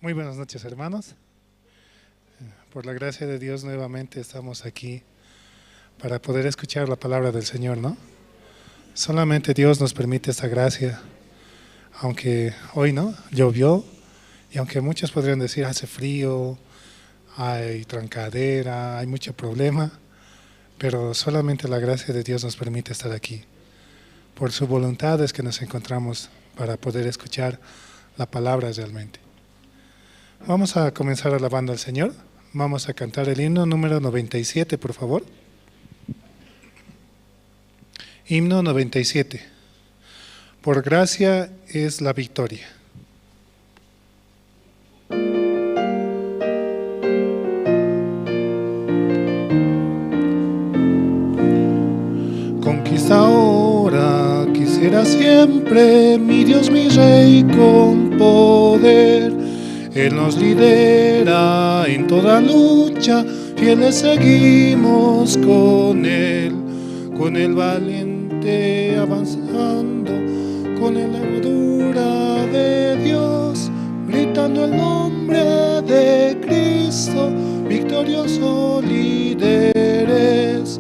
Muy buenas noches, hermanos. Por la gracia de Dios nuevamente estamos aquí para poder escuchar la palabra del Señor, ¿no? Solamente Dios nos permite esta gracia, aunque hoy no llovió y aunque muchos podrían decir hace frío, hay trancadera, hay mucho problema, pero solamente la gracia de Dios nos permite estar aquí. Por su voluntad es que nos encontramos para poder escuchar la palabra realmente. Vamos a comenzar alabando al Señor. Vamos a cantar el himno número 97, por favor. Himno 97. Por gracia es la victoria. Conquista ahora, quisiera siempre, mi Dios, mi Rey, con poder. Él nos lidera en toda lucha, fieles seguimos con Él valiente avanzando, con la armadura de Dios, gritando el nombre de Cristo, victorioso líderes.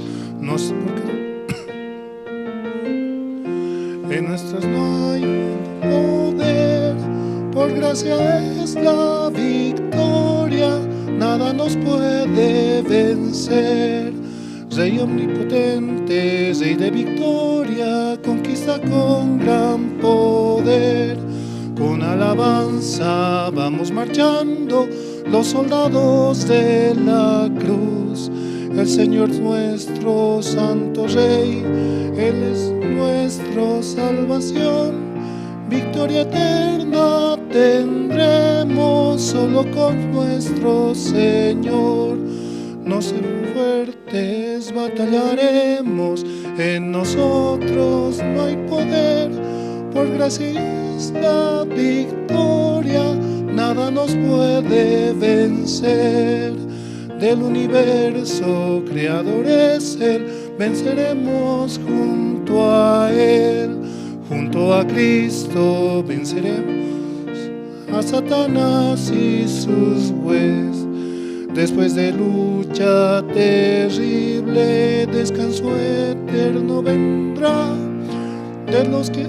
En nuestras no hay poder, por gracia es la victoria, nada nos puede vencer. Rey omnipotente, Rey de victoria, conquista con gran poder. Con alabanza vamos marchando, los soldados de la cruz. El Señor nuestro santo Rey, Él es nuestra salvación. Victoria eterna tendremos solo con nuestro Señor. No ser fuertes, batallaremos, en nosotros no hay poder. Por gracia es la victoria, nada nos puede vencer. Del universo creador es Él, venceremos junto a Él. Junto a Cristo venceremos a Satanás y sus huestes. Después de lucha terrible, descanso eterno vendrá de los que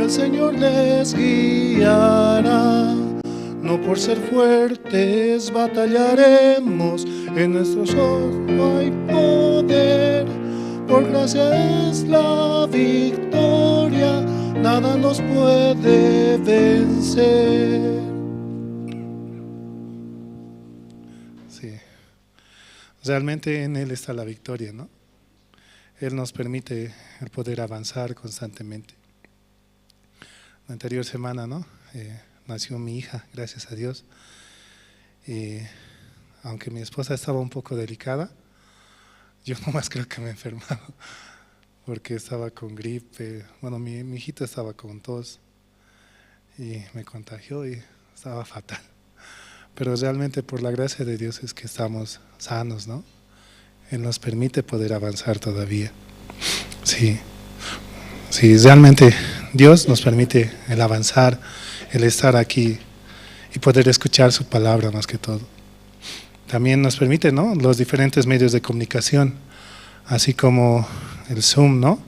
el Señor les guiará. No por ser fuertes batallaremos, en nuestros ojos no hay poder. Por gracia es la victoria, nada nos puede vencer. Sí, realmente en Él está la victoria, ¿no? Él nos permite el poder avanzar constantemente. La anterior semana, ¿no? Nació mi hija, gracias a Dios. Aunque mi esposa estaba un poco delicada, yo nomás creo que me he enfermado porque estaba con gripe. Bueno, mi hijito estaba con tos y me contagió y estaba fatal. Pero realmente por la gracia de Dios es que estamos sanos, ¿no? Él nos permite poder avanzar todavía. Sí, realmente Dios nos permite el avanzar, el estar aquí y poder escuchar su palabra más que todo. También nos permite, ¿no?, los diferentes medios de comunicación, así como el Zoom, ¿no?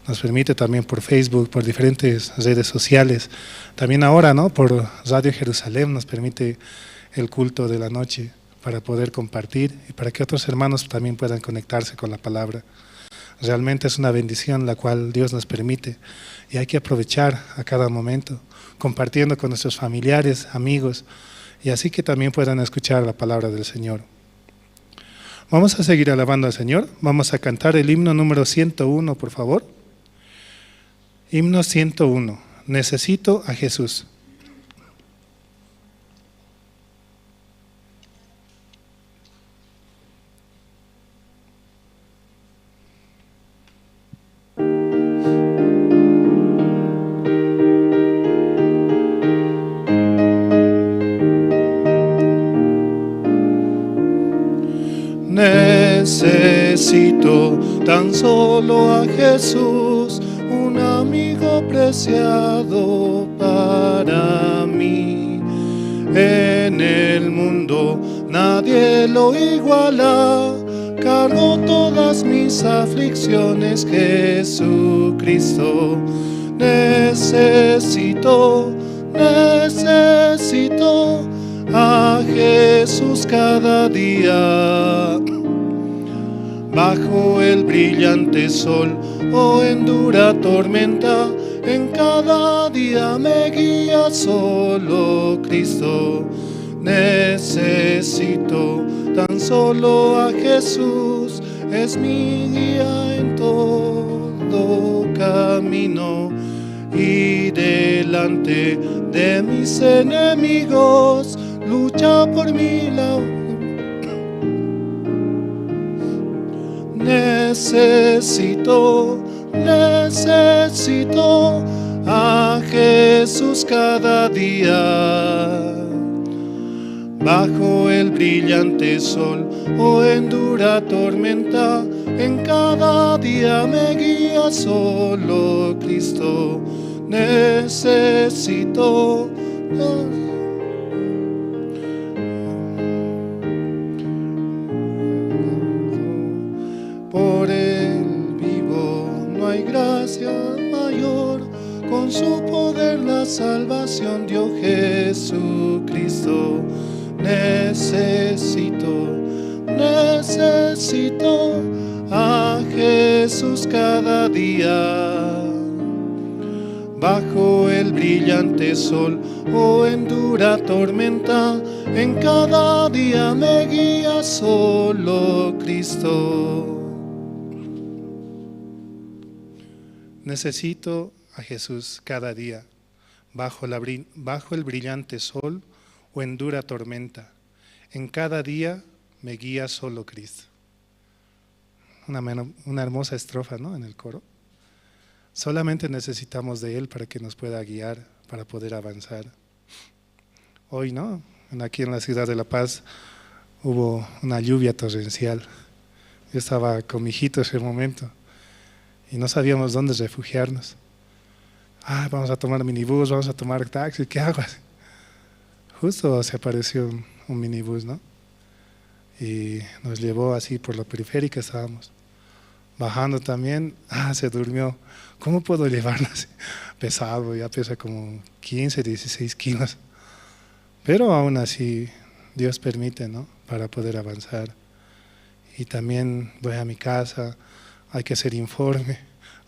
Nos permite también por Facebook, por diferentes redes sociales. También ahora, ¿no?, por Radio Jerusalén nos permite el culto de la noche para poder compartir y para que otros hermanos también puedan conectarse con la palabra. Realmente es una bendición la cual Dios nos permite y hay que aprovechar a cada momento, compartiendo con nuestros familiares, amigos, y así que también puedan escuchar la palabra del Señor. Vamos a seguir alabando al Señor. Vamos a cantar el himno número 101, por favor. Himno 101. Necesito a Jesús. Necesito tan solo a Jesús, un amigo preciado para para mí. En el mundo nadie lo iguala, cargó todas mis aflicciones, Jesucristo. Necesito a Jesús cada día. Bajo el brillante sol o en dura tormenta, en cada día me guía solo Cristo. Necesito tan solo a Jesús, es mi guía en todo camino. Y delante de mis enemigos lucha por mí la. Necesito a Jesús cada día. Bajo el brillante sol o en dura tormenta, en cada día me guía solo Cristo. Necesito por Él vivo, no hay gracia mayor. Con su poder la salvación dio Jesucristo. Necesito a Jesús cada día. Bajo el brillante sol o en dura tormenta, en cada día me guía solo Cristo. Necesito a Jesús cada día, bajo el brillante sol o en dura tormenta. En cada día me guía solo Cristo. Una hermosa estrofa, ¿no? En el coro. Solamente necesitamos de Él para que nos pueda guiar, para poder avanzar. Hoy, ¿no? Aquí en la ciudad de La Paz hubo una lluvia torrencial. Yo estaba con mi hijito en ese momento y no sabíamos dónde refugiarnos. Vamos a tomar minibús, vamos a tomar taxi, ¿qué hago? Justo se apareció un minibús, ¿no? Y nos llevó así por la periférica, estábamos bajando también. Se durmió. ¿Cómo puedo llevarlo así? Pesado, ya pesa como 15, 16 kilos. Pero aún así Dios permite, ¿no? Para poder avanzar. Y también voy a mi casa, hay que hacer informe,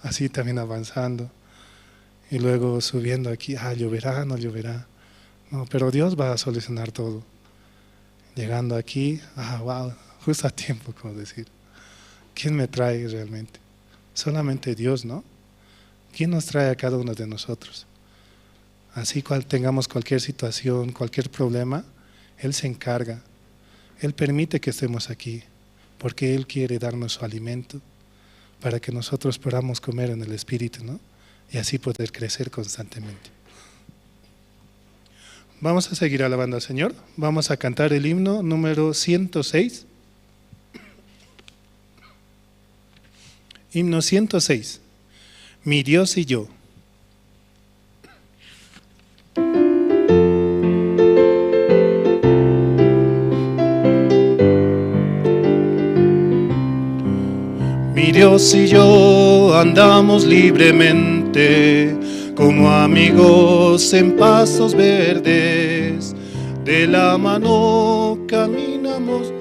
así también avanzando. Y luego subiendo aquí, lloverá, no lloverá. No, pero Dios va a solucionar todo. Llegando aquí, wow, justo a tiempo, como decir. ¿Quién me trae realmente? Solamente Dios, ¿no? ¿Quién nos trae a cada uno de nosotros? Así tengamos cualquier situación, cualquier problema, Él se encarga. Él permite que estemos aquí, porque Él quiere darnos su alimento, para que nosotros podamos comer en el Espíritu, ¿no? Y así poder crecer constantemente. Vamos a seguir alabando al Señor. Vamos a cantar el himno número 106. Himno 106. Mi Dios y yo. Mi Dios y yo andamos libremente, como amigos en pastos verdes, de la mano caminamos.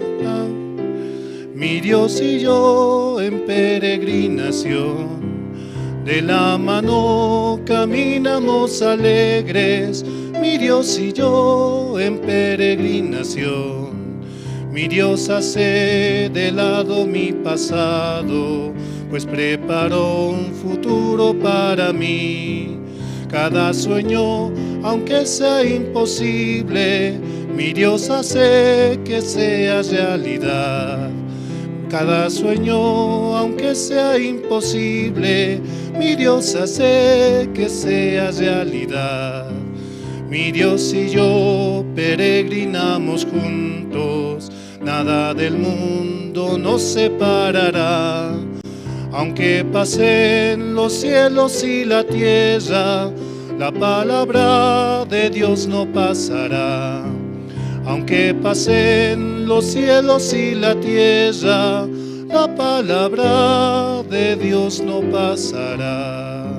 Mi Dios y yo en peregrinación, de la mano caminamos alegres. Mi Dios y yo en peregrinación. Mi Dios hace de lado mi pasado, pues preparó un futuro para mí. Cada sueño, aunque sea imposible, mi Dios hace que sea realidad. Cada sueño, aunque sea imposible, mi Dios hace que sea realidad. Mi Dios y yo peregrinamos juntos, nada del mundo nos separará. Aunque pasen los cielos y la tierra, La palabra de Dios no pasará. Aunque pasen los cielos y la tierra, la palabra de Dios no pasará.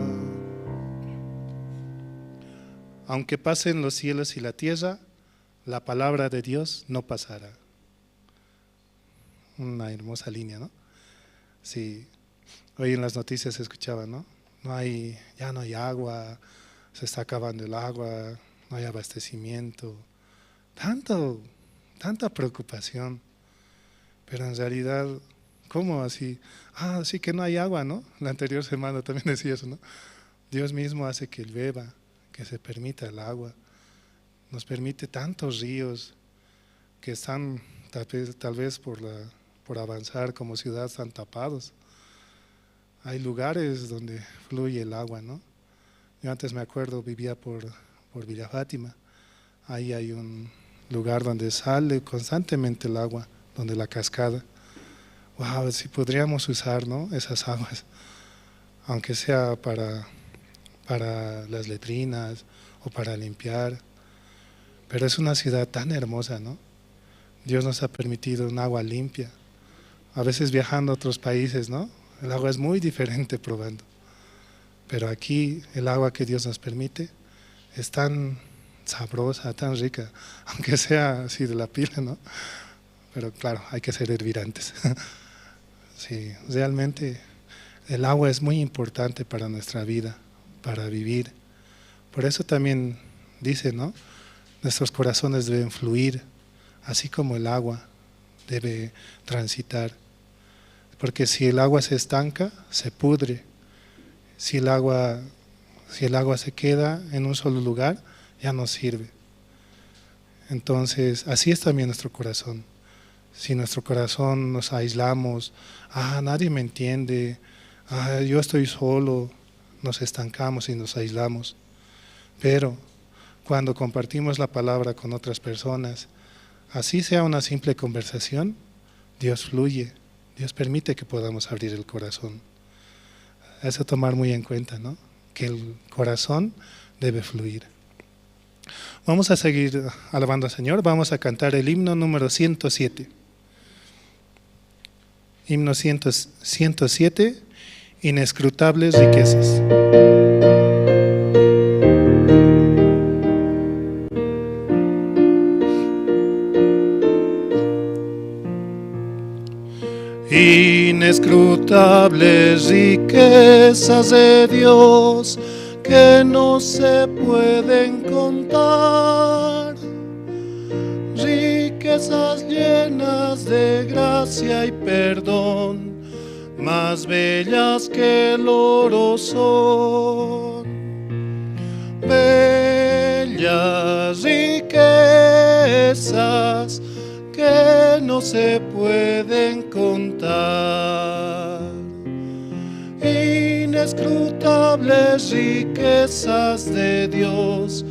Aunque pasen los cielos y la tierra, la palabra de Dios no pasará. Una hermosa línea, ¿no? Sí, hoy en las noticias se escuchaba, ¿no? Ya no hay agua, se está acabando el agua, no hay abastecimiento. Tanta preocupación. Pero en realidad, ¿cómo así? Sí que no hay agua, ¿no? La anterior semana también decía eso, ¿no? Dios mismo hace que llueva, que se permita el agua. Nos permite tantos ríos que están tal vez por avanzar como ciudad están tapados. Hay lugares donde fluye el agua, ¿no? Yo antes me acuerdo, vivía por Villa Fátima. Ahí hay un lugar donde sale constantemente el agua, donde la cascada. Wow, si podríamos usar, ¿no?, esas aguas, aunque sea para las letrinas o para limpiar. Pero es una ciudad tan hermosa, ¿no? Dios nos ha permitido un agua limpia. A veces viajando a otros países, ¿no?, el agua es muy diferente probando. Pero aquí el agua que Dios nos permite es tan sabrosa, tan rica, aunque sea así de la pila, ¿no? Pero claro, hay que ser hervir antes. Sí, realmente el agua es muy importante para nuestra vida, para vivir. Por eso también dice, ¿no?, nuestros corazones deben fluir, así como el agua debe transitar. Porque si el agua se estanca, se pudre. Si el agua se queda en un solo lugar, ya no sirve. Entonces, así es también nuestro corazón. Si nuestro corazón nos aislamos, nadie me entiende, yo estoy solo, nos estancamos y nos aislamos. Pero cuando compartimos la palabra con otras personas, así sea una simple conversación, Dios fluye, Dios permite que podamos abrir el corazón. Eso tomar muy en cuenta, ¿no?, que el corazón debe fluir. Vamos a seguir alabando al Señor, vamos a cantar el himno número 107. Himno 107, inescrutables riquezas. Inescrutables riquezas de Dios que no se pueden contar, riquezas llenas de gracia y perdón, más bellas que el oro son. Bellas riquezas que no se pueden contar, inescrutables riquezas de Dios,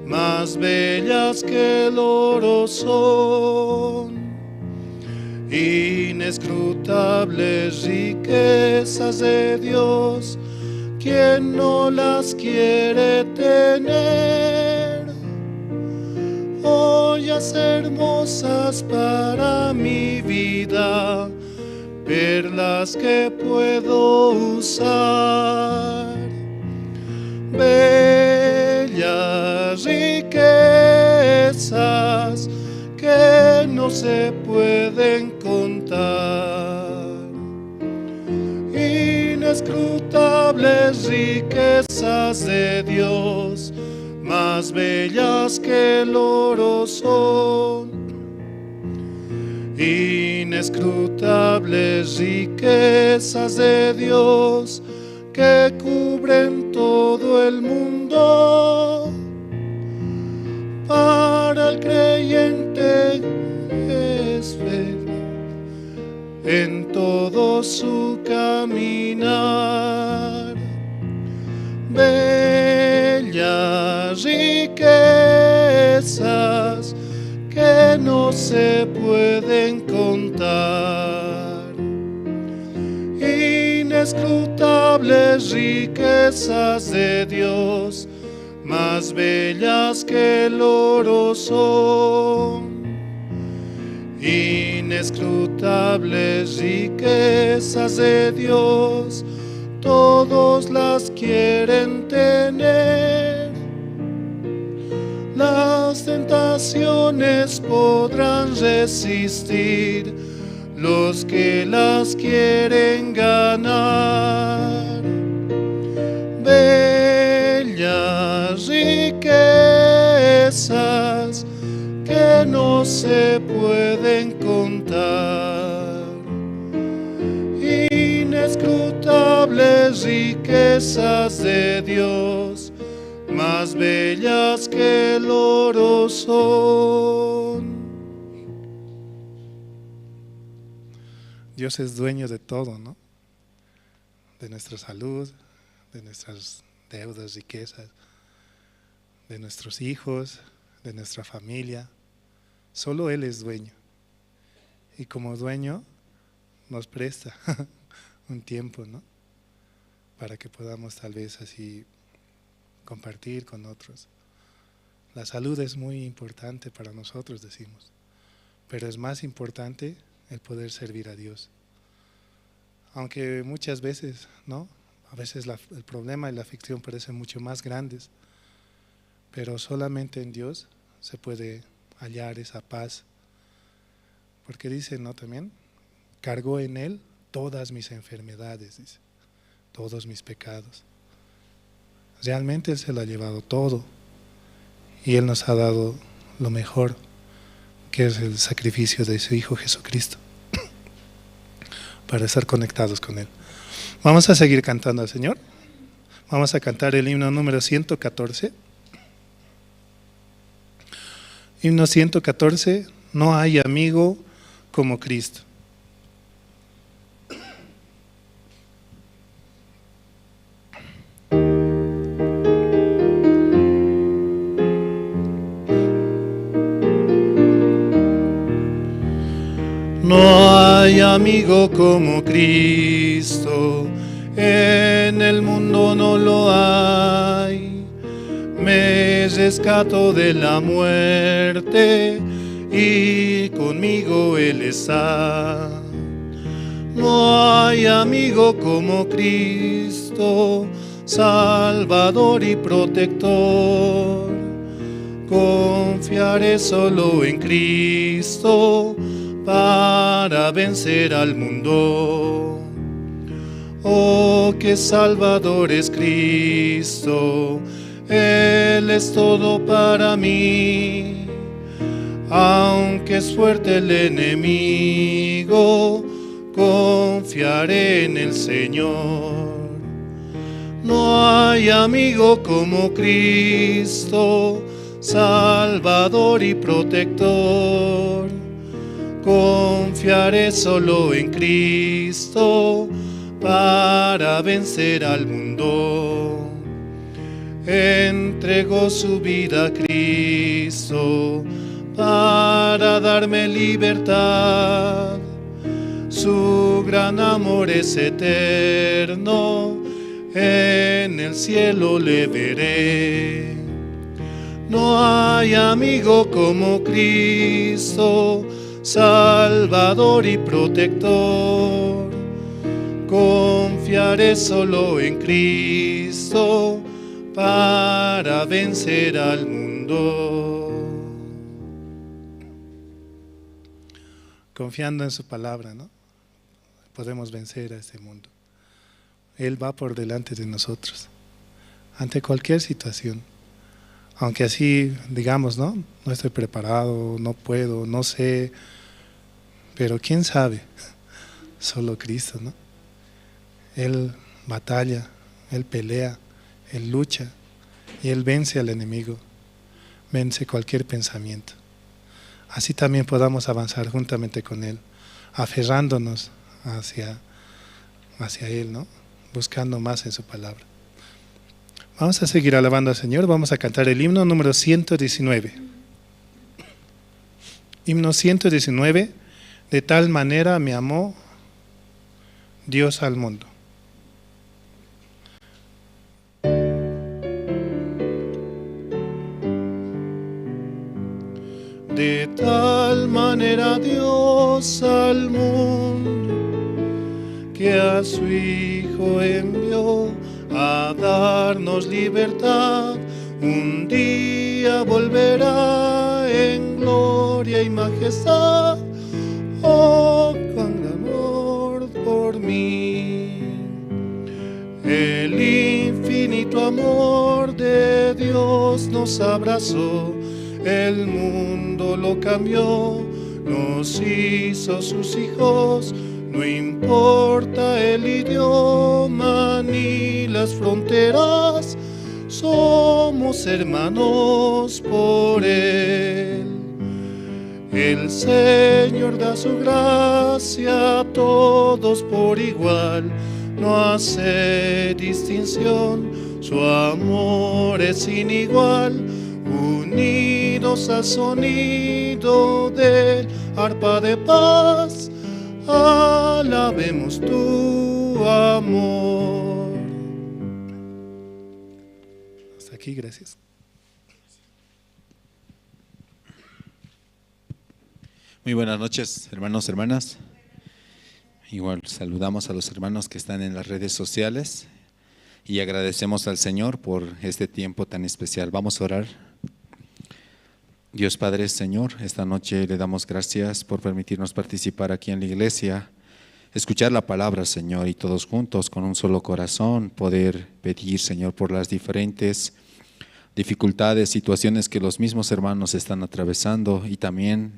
más bellas que el oro son. Inescrutables riquezas de Dios, ¿quién no las quiere tener? Joyas hermosas para mi vida, perlas que puedo usar. Bellas riquezas que no se pueden contar, inescrutables riquezas de Dios, más bellas que el oro son. Inescrutables riquezas de Dios que cubren todo el mundo. Para el creyente es ver en todo su caminar. Bellas riquezas que no se pueden contar, inescrutables riquezas de Dios, más bellas que el oro son. Inescrutables riquezas de Dios, todos las quieren tener. Las tentaciones podrán resistir los que las quieren ganar. Bellas riquezas que no se pueden contar, inescrutables riquezas de Dios, más bellas que el oro son. Dios es dueño de todo, ¿no? De nuestra salud, de nuestras deudas, riquezas, de nuestros hijos, de nuestra familia. Solo Él es dueño. Y como dueño nos presta un tiempo, ¿no? Para que podamos tal vez así compartir con otros. La salud es muy importante para nosotros, decimos, pero es más importante el poder servir a Dios. Aunque muchas veces, ¿no? A veces el problema y la aflicción parecen mucho más grandes, pero solamente en Dios se puede hallar esa paz. Porque dice, ¿no? También, cargó en Él todas mis enfermedades, dice, todos mis pecados. Realmente Él se lo ha llevado todo y Él nos ha dado lo mejor, que es el sacrificio de su Hijo Jesucristo, para estar conectados con Él. Vamos a seguir cantando al Señor. Vamos a cantar el himno número 114. Himno 114, no hay amigo como Cristo. No hay amigo como Cristo, en el mundo no lo hay. Me rescató de la muerte y conmigo Él está. No hay amigo como Cristo, Salvador y protector. Confiaré solo en Cristo para vencer al mundo. Oh, qué Salvador es Cristo, Él es todo para mí. Aunque es fuerte el enemigo, confiaré en el Señor. No hay amigo como Cristo, Salvador y protector. Confiaré solo en Cristo para vencer al mundo. Entregó su vida a Cristo para darme libertad. Su gran amor es eterno, en el cielo le veré. No hay amigo como Cristo, Salvador y protector. Confiaré solo en Cristo para vencer al mundo. Confiando en su palabra, ¿no? Podemos vencer a este mundo. Él va por delante de nosotros, ante cualquier situación. Aunque así digamos, ¿no? No estoy preparado, no puedo, no sé, pero quién sabe, solo Cristo, ¿no? Él batalla, Él pelea, Él lucha y Él vence al enemigo, vence cualquier pensamiento. Así también podamos avanzar juntamente con Él, aferrándonos hacia Él, ¿no? Buscando más en su palabra. Vamos a seguir alabando al Señor, vamos a cantar el himno número 119. Himno 119, de tal manera me amó Dios al mundo. De tal manera Dios al mundo que a su Hijo envió a darnos libertad. Un día volverá en gloria y majestad. Oh, cuán gran amor por mí. El infinito amor de Dios nos abrazó, el mundo lo cambió, nos hizo sus hijos. No importa el idioma ni las fronteras, somos hermanos por Él. El Señor da su gracia a todos por igual, no hace distinción, su amor es sin igual. Unidos al sonido del arpa de paz, alabemos tu amor. Hasta aquí, gracias. Muy buenas noches, hermanos, hermanas. Igual saludamos a los hermanos que están en las redes sociales y agradecemos al Señor por este tiempo tan especial. Vamos a orar. Dios Padre, Señor, esta noche le damos gracias por permitirnos participar aquí en la iglesia, escuchar la palabra, Señor, y todos juntos con un solo corazón poder pedir, Señor, por las diferentes dificultades, situaciones que los mismos hermanos están atravesando, y también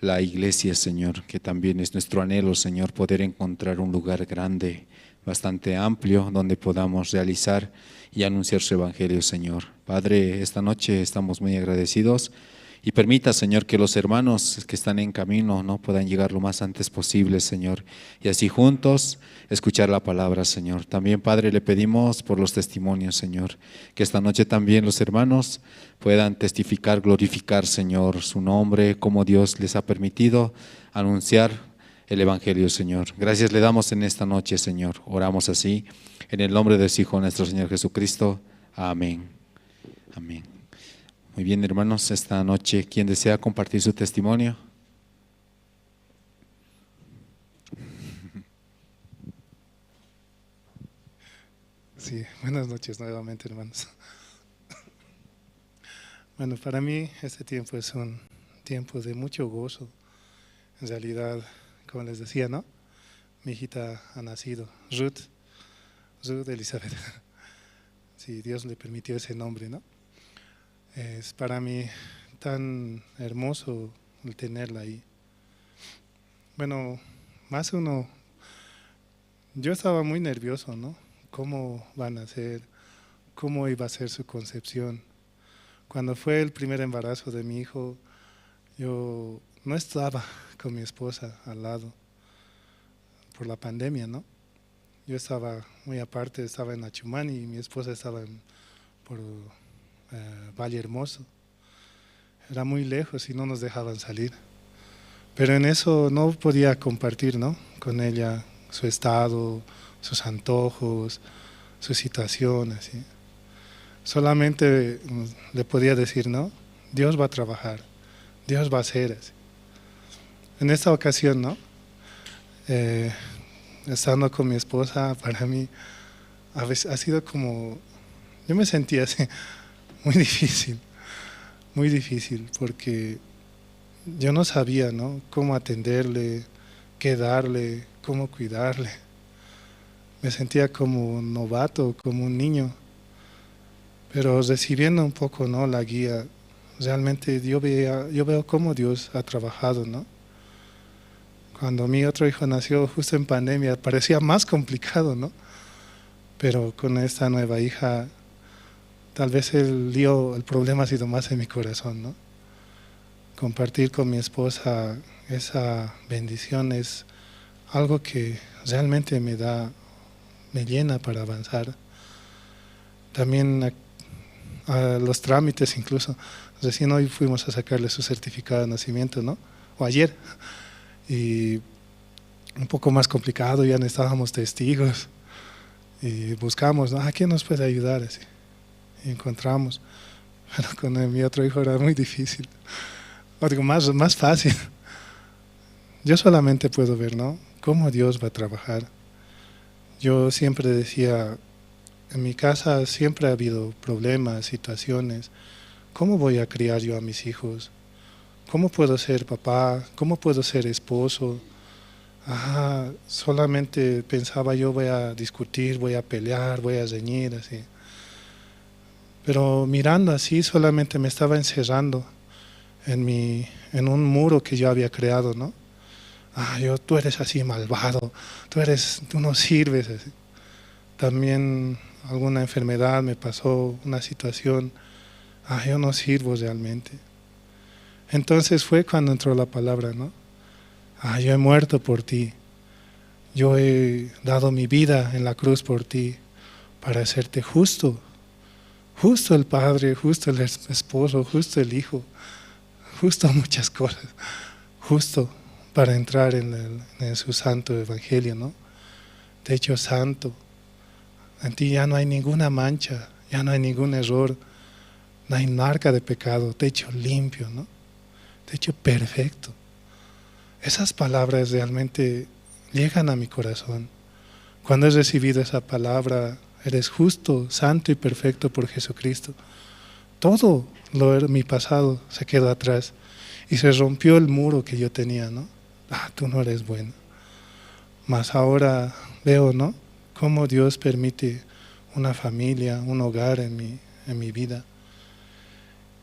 la iglesia, Señor, que también es nuestro anhelo, Señor, poder encontrar un lugar grande, bastante amplio, donde podamos realizar y anunciar su evangelio, Señor. Padre, esta noche estamos muy agradecidos. Y permita, Señor, que los hermanos que están en camino no puedan llegar lo más antes posible, Señor, y así juntos escuchar la palabra, Señor. También, Padre, le pedimos por los testimonios, Señor, que esta noche también los hermanos puedan testificar, glorificar, Señor, su nombre, como Dios les ha permitido anunciar el evangelio, Señor. Gracias le damos en esta noche, Señor. Oramos así, en el nombre de su Hijo, nuestro Señor Jesucristo. Amén. Amén. Muy bien, hermanos, esta noche, ¿quién desea compartir su testimonio? Sí, buenas noches nuevamente, hermanos. Bueno, para mí este tiempo es un tiempo de mucho gozo. En realidad, como les decía, ¿no? Mi hijita ha nacido, Ruth Elizabeth. Sí, Dios le permitió ese nombre, ¿no? Es para mí tan hermoso el tenerla ahí. Bueno, más uno, yo estaba muy nervioso, ¿no? ¿Cómo van a ser? ¿Cómo iba a ser su concepción? Cuando fue el primer embarazo de mi hijo, yo no estaba con mi esposa al lado por la pandemia, ¿no? Yo estaba muy aparte, estaba en Achumani y mi esposa estaba por Valle Hermoso. Era muy lejos y no nos dejaban salir. Pero en eso no podía compartir, ¿no? Con ella su estado, sus antojos, su situación, así. Solamente le podía decir, ¿no? Dios va a trabajar, Dios va a hacer así. En esta ocasión, ¿no? Estando con mi esposa, para mí a veces ha sido como, yo me sentía así, muy difícil, porque yo no sabía, ¿no? Cómo atenderle, qué darle, cómo cuidarle. Me sentía como un novato, como un niño, pero recibiendo un poco, ¿no? La guía, realmente yo veo cómo Dios ha trabajado, ¿no? Cuando mi otro hijo nació justo en pandemia, parecía más complicado, ¿no? Pero con esta nueva hija, tal vez el problema ha sido más en mi corazón, ¿no? Compartir con mi esposa esa bendición es algo que realmente me llena para avanzar. También a los trámites incluso. Recién hoy fuimos a sacarle su certificado de nacimiento, ¿no? O ayer. Y un poco más complicado, ya necesitábamos testigos. Y buscamos, ¿no? ¿A quién nos puede ayudar? Así. Y encontramos. Pero con mi otro hijo era muy difícil. o digo, más fácil. Yo solamente puedo ver, ¿no?, cómo Dios va a trabajar. Yo siempre decía, en mi casa siempre ha habido problemas, situaciones. ¿Cómo voy a criar yo a mis hijos? ¿Cómo puedo ser papá? ¿Cómo puedo ser esposo? Solamente pensaba yo voy a discutir, voy a pelear, voy a reñir, así. Pero mirando así solamente me estaba encerrando en un muro que yo había creado, ¿no? Tú eres así malvado, tú no sirves, así. También alguna enfermedad me pasó, una situación, yo no sirvo realmente. Entonces fue cuando entró la palabra, ¿no? Yo he muerto por ti, yo he dado mi vida en la cruz por ti, para hacerte justo, justo el Padre, justo el esposo, justo el Hijo, justo muchas cosas, justo para entrar en su santo evangelio, ¿no? Te he hecho santo, en ti ya no hay ninguna mancha, ya no hay ningún error, no hay marca de pecado, te he hecho limpio, ¿no? Te he hecho perfecto. Esas palabras realmente llegan a mi corazón. Cuando he recibido esa palabra, eres justo, santo y perfecto por Jesucristo, todo mi pasado se quedó atrás y se rompió el muro que yo tenía, ¿no? Tú no eres bueno. Mas ahora veo, ¿no?, cómo Dios permite una familia, un hogar en mi vida.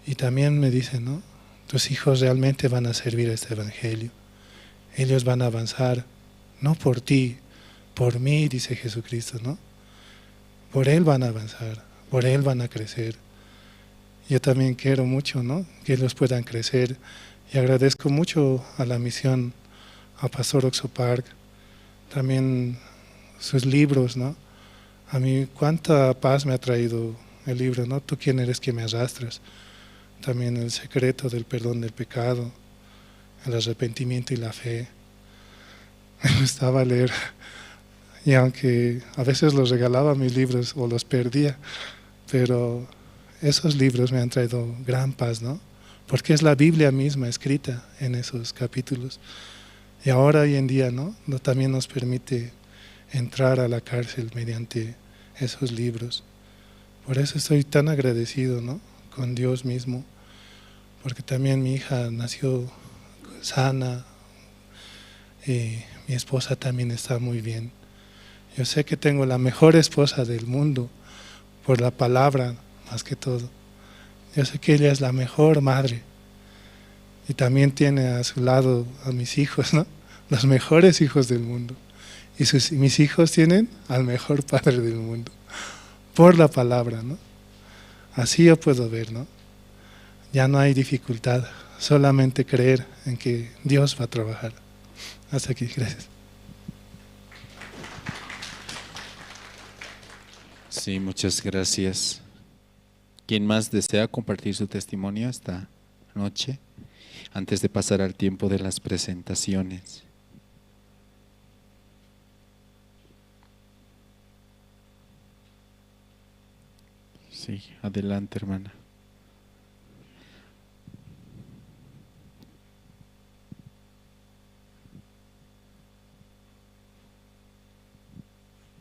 Y también me dice, ¿no?, tus hijos realmente van a servir este evangelio. Ellos van a avanzar, no por ti, por mí, dice Jesucristo, ¿no? Por Él van a avanzar, por Él van a crecer. Yo también quiero mucho, ¿no?, que ellos puedan crecer, y agradezco mucho a la misión, a Pastor Oxopark, también sus libros, ¿no? A mí cuánta paz me ha traído el libro, ¿no? Tú quién eres que me arrastras. También el secreto del perdón del pecado, el arrepentimiento y la fe. Me gustaba leer, y aunque a veces los regalaba mis libros o los perdía, pero esos libros me han traído gran paz, ¿no? Porque es la Biblia misma escrita en esos capítulos. Y ahora, hoy en día, ¿no?, también nos permite entrar a la cárcel mediante esos libros. Por eso estoy tan agradecido, ¿no?, con Dios mismo, porque también mi hija nació sana y mi esposa también está muy bien. Yo sé que tengo la mejor esposa del mundo, por la palabra más que todo. Yo sé que ella es la mejor madre, y también tiene a su lado a mis hijos, ¿no?, los mejores hijos del mundo. Y mis hijos tienen al mejor padre del mundo, por la palabra, ¿no? Así yo puedo ver, ¿no? Ya no hay dificultad, solamente creer en que Dios va a trabajar. Hasta aquí, gracias. Sí, muchas gracias. ¿Quién más desea compartir su testimonio esta noche? Antes de pasar al tiempo de las presentaciones. Sí, adelante, hermana.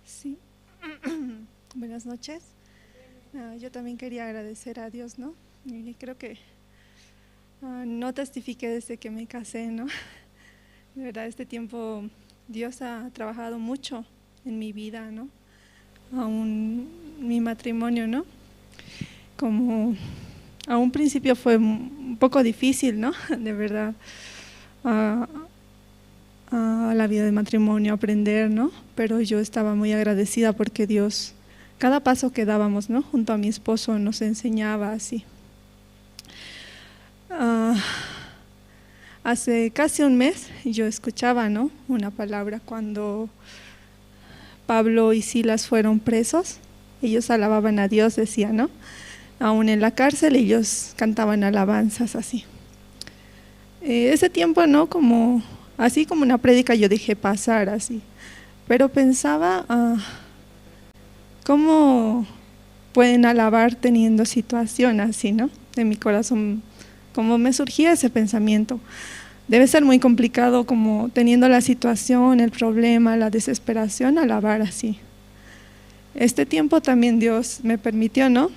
Sí, buenas noches. Yo también quería agradecer a Dios, ¿no? Y creo que no testifiqué desde que me casé, ¿no? De verdad, este tiempo Dios ha trabajado mucho en mi vida, ¿no? Aún mi matrimonio, ¿no? Como a un principio fue un poco difícil, ¿no? De verdad, a la vida de matrimonio, aprender, ¿no? Pero yo estaba muy agradecida porque Dios, cada paso que dábamos, ¿no?, junto a mi esposo, nos enseñaba así. Hace casi un mes yo escuchaba, ¿no?, una palabra cuando Pablo y Silas fueron presos. Ellos alababan a Dios, decía, ¿no? Aún en la cárcel ellos cantaban alabanzas así. Ese tiempo, ¿no?, así como una prédica yo dejé pasar así, pero pensaba cómo pueden alabar teniendo situación así, ¿no? En mi corazón como me surgía ese pensamiento. Debe ser muy complicado como teniendo la situación, el problema, la desesperación, alabar así. Este tiempo también Dios me permitió, ¿no?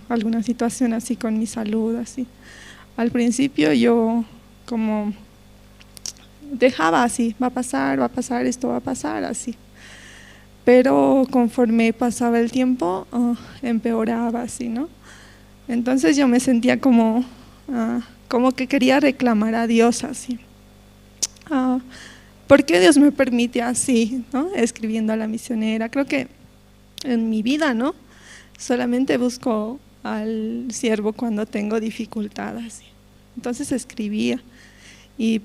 Alguna situación así con mi salud, así. Al principio yo como dejaba así, va a pasar, esto va a pasar, así. Pero conforme pasaba el tiempo, empeoraba así, ¿no? Entonces yo me sentía como que quería reclamar a Dios así. ¿Por qué Dios me permite así, ¿no? Escribiendo a la misionera. Creo que en mi vida, ¿no? Solamente busco al siervo cuando tengo dificultades. Entonces escribía y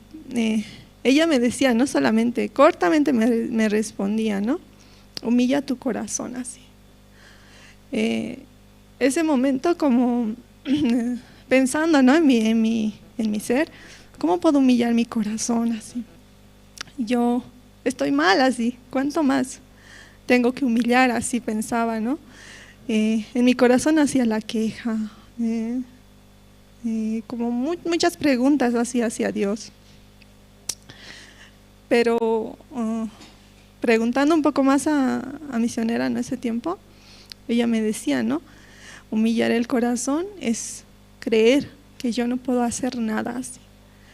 ella me decía, no solamente, cortamente me respondía, ¿no? Humilla tu corazón así. Ese momento como pensando, ¿no? en mi ser, ¿cómo puedo humillar mi corazón así? Yo estoy mal así, ¿cuánto más tengo que humillar? Así pensaba, ¿no? En mi corazón hacía la queja, como muchas preguntas así hacia Dios. Pero preguntando un poco más a misionera en ese tiempo, ella me decía, ¿no? Humillar el corazón es creer que yo no puedo hacer nada así,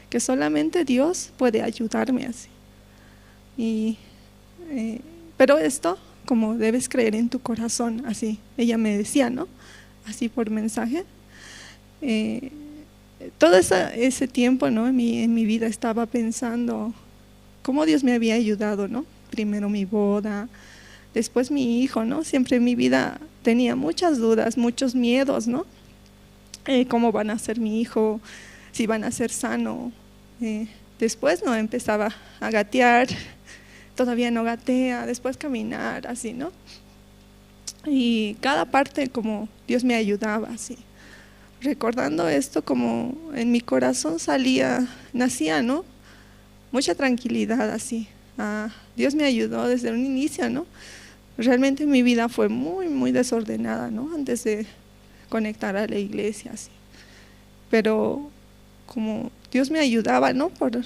que solamente Dios puede ayudarme así. Pero esto, como debes creer en tu corazón, así, ella me decía, ¿no? Así por mensaje. Todo ese tiempo, ¿no? En mi vida estaba pensando cómo Dios me había ayudado, ¿no? Primero mi boda, después mi hijo, ¿no? Siempre en mi vida tenía muchas dudas, muchos miedos, ¿no? ¿Cómo van a ser mi hijo? Si van a ser sano. Después, ¿no? Empezaba a gatear, todavía no gatea, después caminar, así, ¿no? Y cada parte como Dios me ayudaba, así. Recordando esto, como en mi corazón nacía, ¿no? Mucha tranquilidad, así. Dios me ayudó desde un inicio, ¿no? Realmente mi vida fue muy, muy desordenada, ¿no? Antes de conectar a la iglesia, así. Pero como Dios me ayudaba, ¿no? Por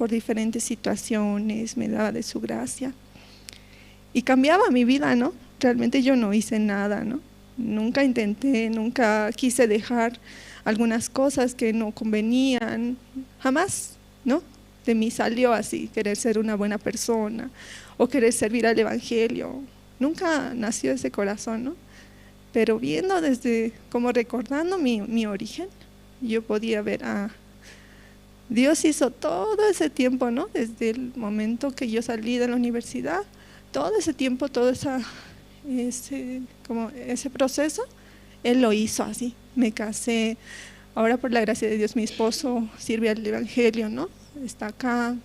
diferentes situaciones, me daba de su gracia. Y cambiaba mi vida, ¿no? Realmente yo no hice nada, ¿no? Nunca intenté, nunca quise dejar algunas cosas que no convenían, jamás, ¿no? De mí salió así, querer ser una buena persona o querer servir al evangelio. Nunca nació ese corazón, ¿no? Pero viendo como recordando mi origen, yo podía ver, Dios hizo todo ese tiempo, ¿no? Desde el momento que yo salí de la universidad, todo ese tiempo, todo ese proceso, Él lo hizo así. Me casé, ahora por la gracia de Dios mi esposo sirve al evangelio, ¿no? Está acá.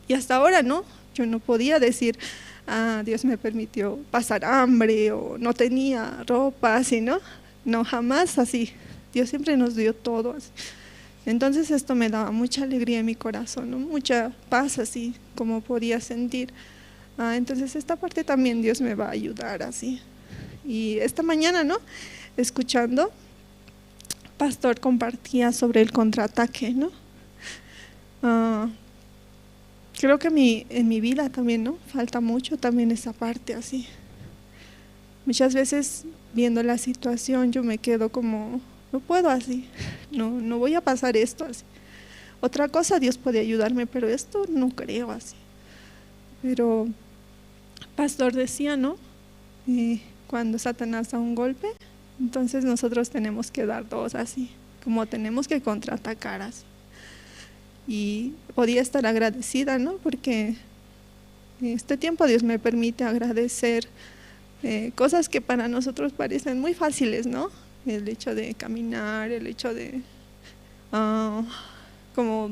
Y hasta ahora, ¿no? Yo no podía decir, Dios me permitió pasar hambre o no tenía ropa, así, ¿no? No, jamás así. Dios siempre nos dio todo así. Entonces esto me daba mucha alegría en mi corazón, ¿no? Mucha paz así, como podía sentir. Entonces esta parte también Dios me va a ayudar así. Y esta mañana, ¿no? Escuchando, pastor compartía sobre el contraataque, ¿no? Creo que en mi vida también, ¿no? Falta mucho también esa parte así. Muchas veces viendo la situación yo me quedo como, no puedo así, no voy a pasar esto así. Otra cosa Dios puede ayudarme, pero esto no creo así. Pero pastor decía, ¿no? Cuando Satanás da un golpe, entonces nosotros tenemos que dar dos así, como tenemos que contraatacar así. Y podía estar agradecida, ¿no? Porque este tiempo Dios me permite agradecer cosas que para nosotros parecen muy fáciles, ¿no? El hecho de caminar, el hecho de como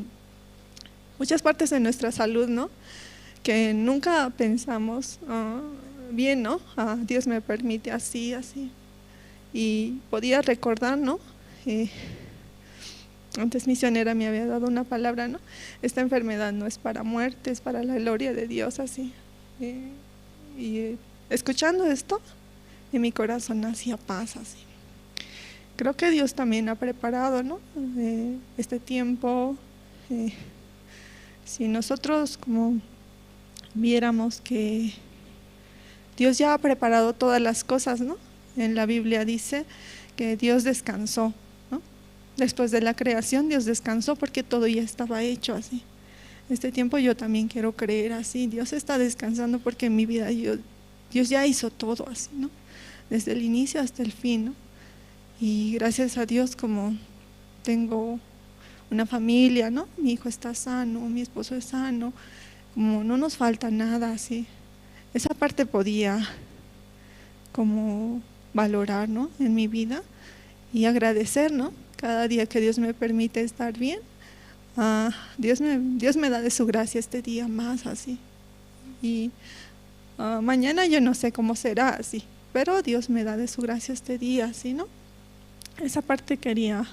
muchas partes de nuestra salud, ¿no? Que nunca pensamos bien, ¿no? Dios me permite así, así. Y podía recordar, ¿no? Antes misionera me había dado una palabra, ¿no? Esta enfermedad no es para muerte, es para la gloria de Dios, así. Escuchando esto, en mi corazón hacía paz, así. creo que Dios también ha preparado, ¿no? Este tiempo. Si nosotros como viéramos que Dios ya ha preparado todas las cosas, ¿no? En la Biblia dice que Dios descansó, ¿no? Después de la creación Dios descansó porque todo ya estaba hecho así. Este tiempo yo también quiero creer así, Dios está descansando porque en mi vida Dios ya hizo todo así, ¿no? Desde el inicio hasta el fin, ¿no? Y gracias a Dios como tengo una familia, ¿no? Mi hijo está sano, mi esposo es sano, como no nos falta nada así. Esa parte podía como valorar, ¿no? En mi vida y agradecer, ¿no? Cada día que Dios me permite estar bien. Dios me da de su gracia este día más así. Y mañana yo no sé cómo será así, pero Dios me da de su gracia este día así, ¿no? Esa parte quería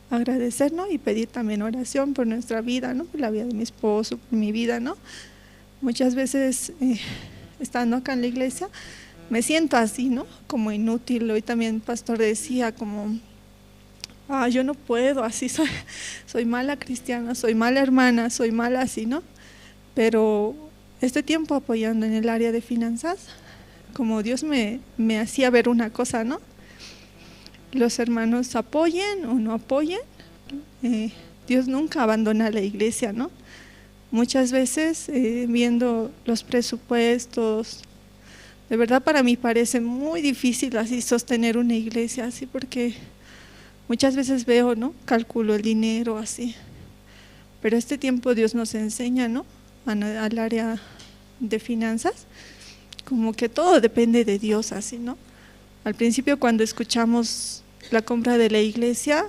agradecer, ¿no? Y pedir también oración por nuestra vida, ¿no? Por la vida de mi esposo, por mi vida, ¿no? Muchas veces estando acá en la iglesia me siento así, ¿no? Como inútil. Hoy también el pastor decía como yo no puedo, así soy mala cristiana, soy mala hermana, soy mala así, ¿no? Pero este tiempo apoyando en el área de finanzas, como Dios me hacía ver una cosa, ¿no? Los hermanos apoyen o no apoyen, Dios nunca abandona la iglesia, ¿no? Muchas veces viendo los presupuestos, de verdad para mí parece muy difícil así sostener una iglesia así, porque muchas veces veo, ¿no? Calculo el dinero así, pero este tiempo Dios nos enseña, ¿no? Al área de finanzas, como que todo depende de Dios así, ¿no? Al principio cuando escuchamos la compra de la iglesia,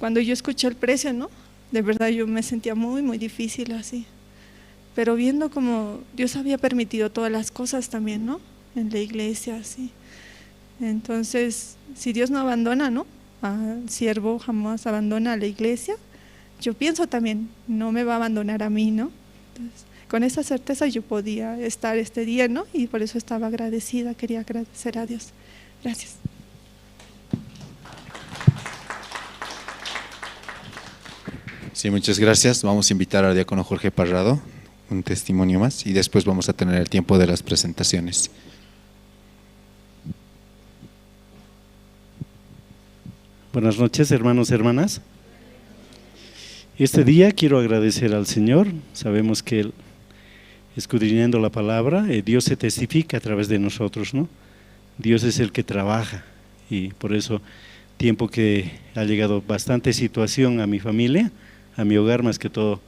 cuando yo escuché el precio, ¿no? De verdad yo me sentía muy, muy difícil así, pero viendo como Dios había permitido todas las cosas también, ¿no? En la iglesia así. Entonces, si Dios no abandona, ¿no? Al siervo jamás abandona a la iglesia, yo pienso también, no me va a abandonar a mí, ¿no? Entonces, con esa certeza yo podía estar este día, ¿no? Y por eso estaba agradecida, quería agradecer a Dios. Gracias. Sí, muchas gracias. Vamos a invitar al diácono Jorge Parrado, un testimonio más, y después vamos a tener el tiempo de las presentaciones. Buenas noches, hermanos y hermanas. Este día quiero agradecer al Señor. Sabemos que escudriñando la palabra, Dios se testifica a través de nosotros, ¿no? Dios es el que trabaja, y por eso tiempo que ha llegado bastante situación a mi familia, a mi hogar más que todo.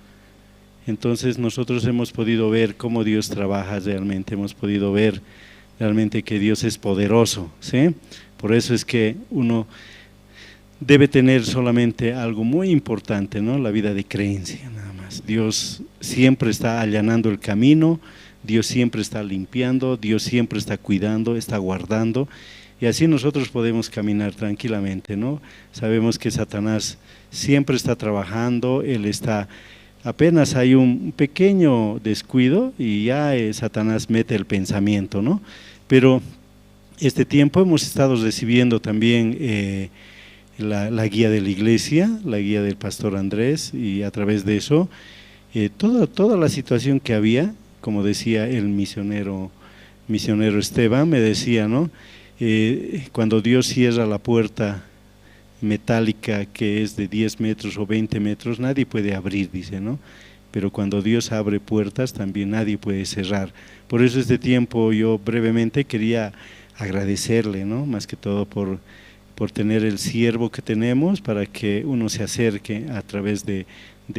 Entonces nosotros hemos podido ver cómo Dios trabaja realmente, hemos podido ver realmente que Dios es poderoso, ¿sí? Por eso es que uno debe tener solamente algo muy importante, ¿no? La vida de creencia, nada más. Dios siempre está allanando el camino, Dios siempre está limpiando, Dios siempre está cuidando, está guardando, y así nosotros podemos caminar tranquilamente, ¿no? Sabemos que Satanás siempre está trabajando, él está, apenas hay un pequeño descuido y ya Satanás mete el pensamiento, ¿no? Pero este tiempo hemos estado recibiendo también la guía de la iglesia, la guía del pastor Andrés, y a través de eso, toda la situación que había, como decía el misionero Esteban, me decía, ¿no? Cuando Dios cierra la puerta metálica que es de 10 metros o 20 metros, nadie puede abrir, dice, ¿no? Pero cuando Dios abre puertas, también nadie puede cerrar. Por eso este tiempo yo brevemente quería agradecerle, ¿no? Más que todo por tener el siervo que tenemos, para que uno se acerque a través de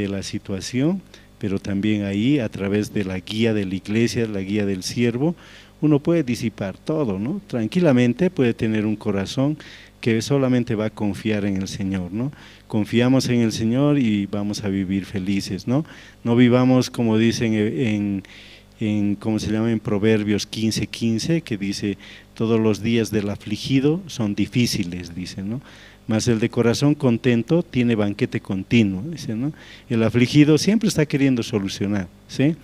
la situación, pero también ahí a través de la guía de la iglesia, la guía del siervo, uno puede disipar todo, ¿no? Tranquilamente puede tener un corazón que solamente va a confiar en el Señor, ¿no? Confiamos en el Señor y vamos a vivir felices, ¿no? No vivamos como dicen ¿cómo se llama? En Proverbios 15:15, que dice, todos los días del afligido son difíciles, dice, ¿no? Mas el de corazón contento tiene banquete continuo, dice, ¿no? El afligido siempre está queriendo solucionar, ¿sí?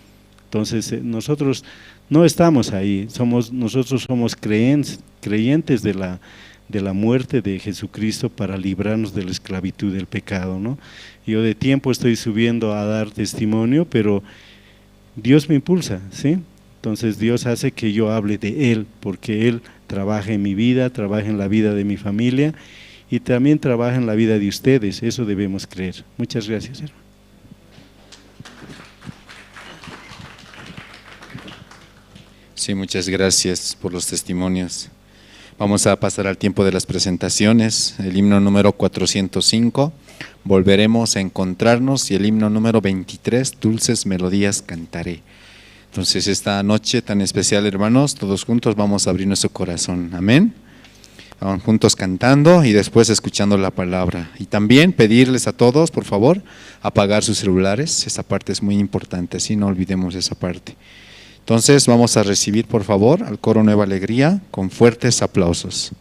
Entonces nosotros no estamos ahí, nosotros somos creyentes de de la muerte de Jesucristo para librarnos de la esclavitud del pecado, ¿no? Yo de tiempo estoy subiendo a dar testimonio, pero Dios me impulsa, ¿sí? Entonces Dios hace que yo hable de Él, porque Él trabaja en mi vida, trabaja en la vida de mi familia y también trabaja en la vida de ustedes, eso debemos creer. Muchas gracias, hermano. Sí, muchas gracias por los testimonios. Vamos a pasar al tiempo de las presentaciones. El himno número 405, Volveremos a encontrarnos, y el himno número 23, Dulces melodías cantaré. Entonces esta noche tan especial, hermanos, todos juntos vamos a abrir nuestro corazón. Amén. Vamos juntos cantando y después escuchando la palabra. Y también pedirles a todos, por favor, apagar sus celulares. Esa parte es muy importante, así no olvidemos esa parte. Entonces vamos a recibir, por favor, al coro Nueva Alegría con fuertes aplausos.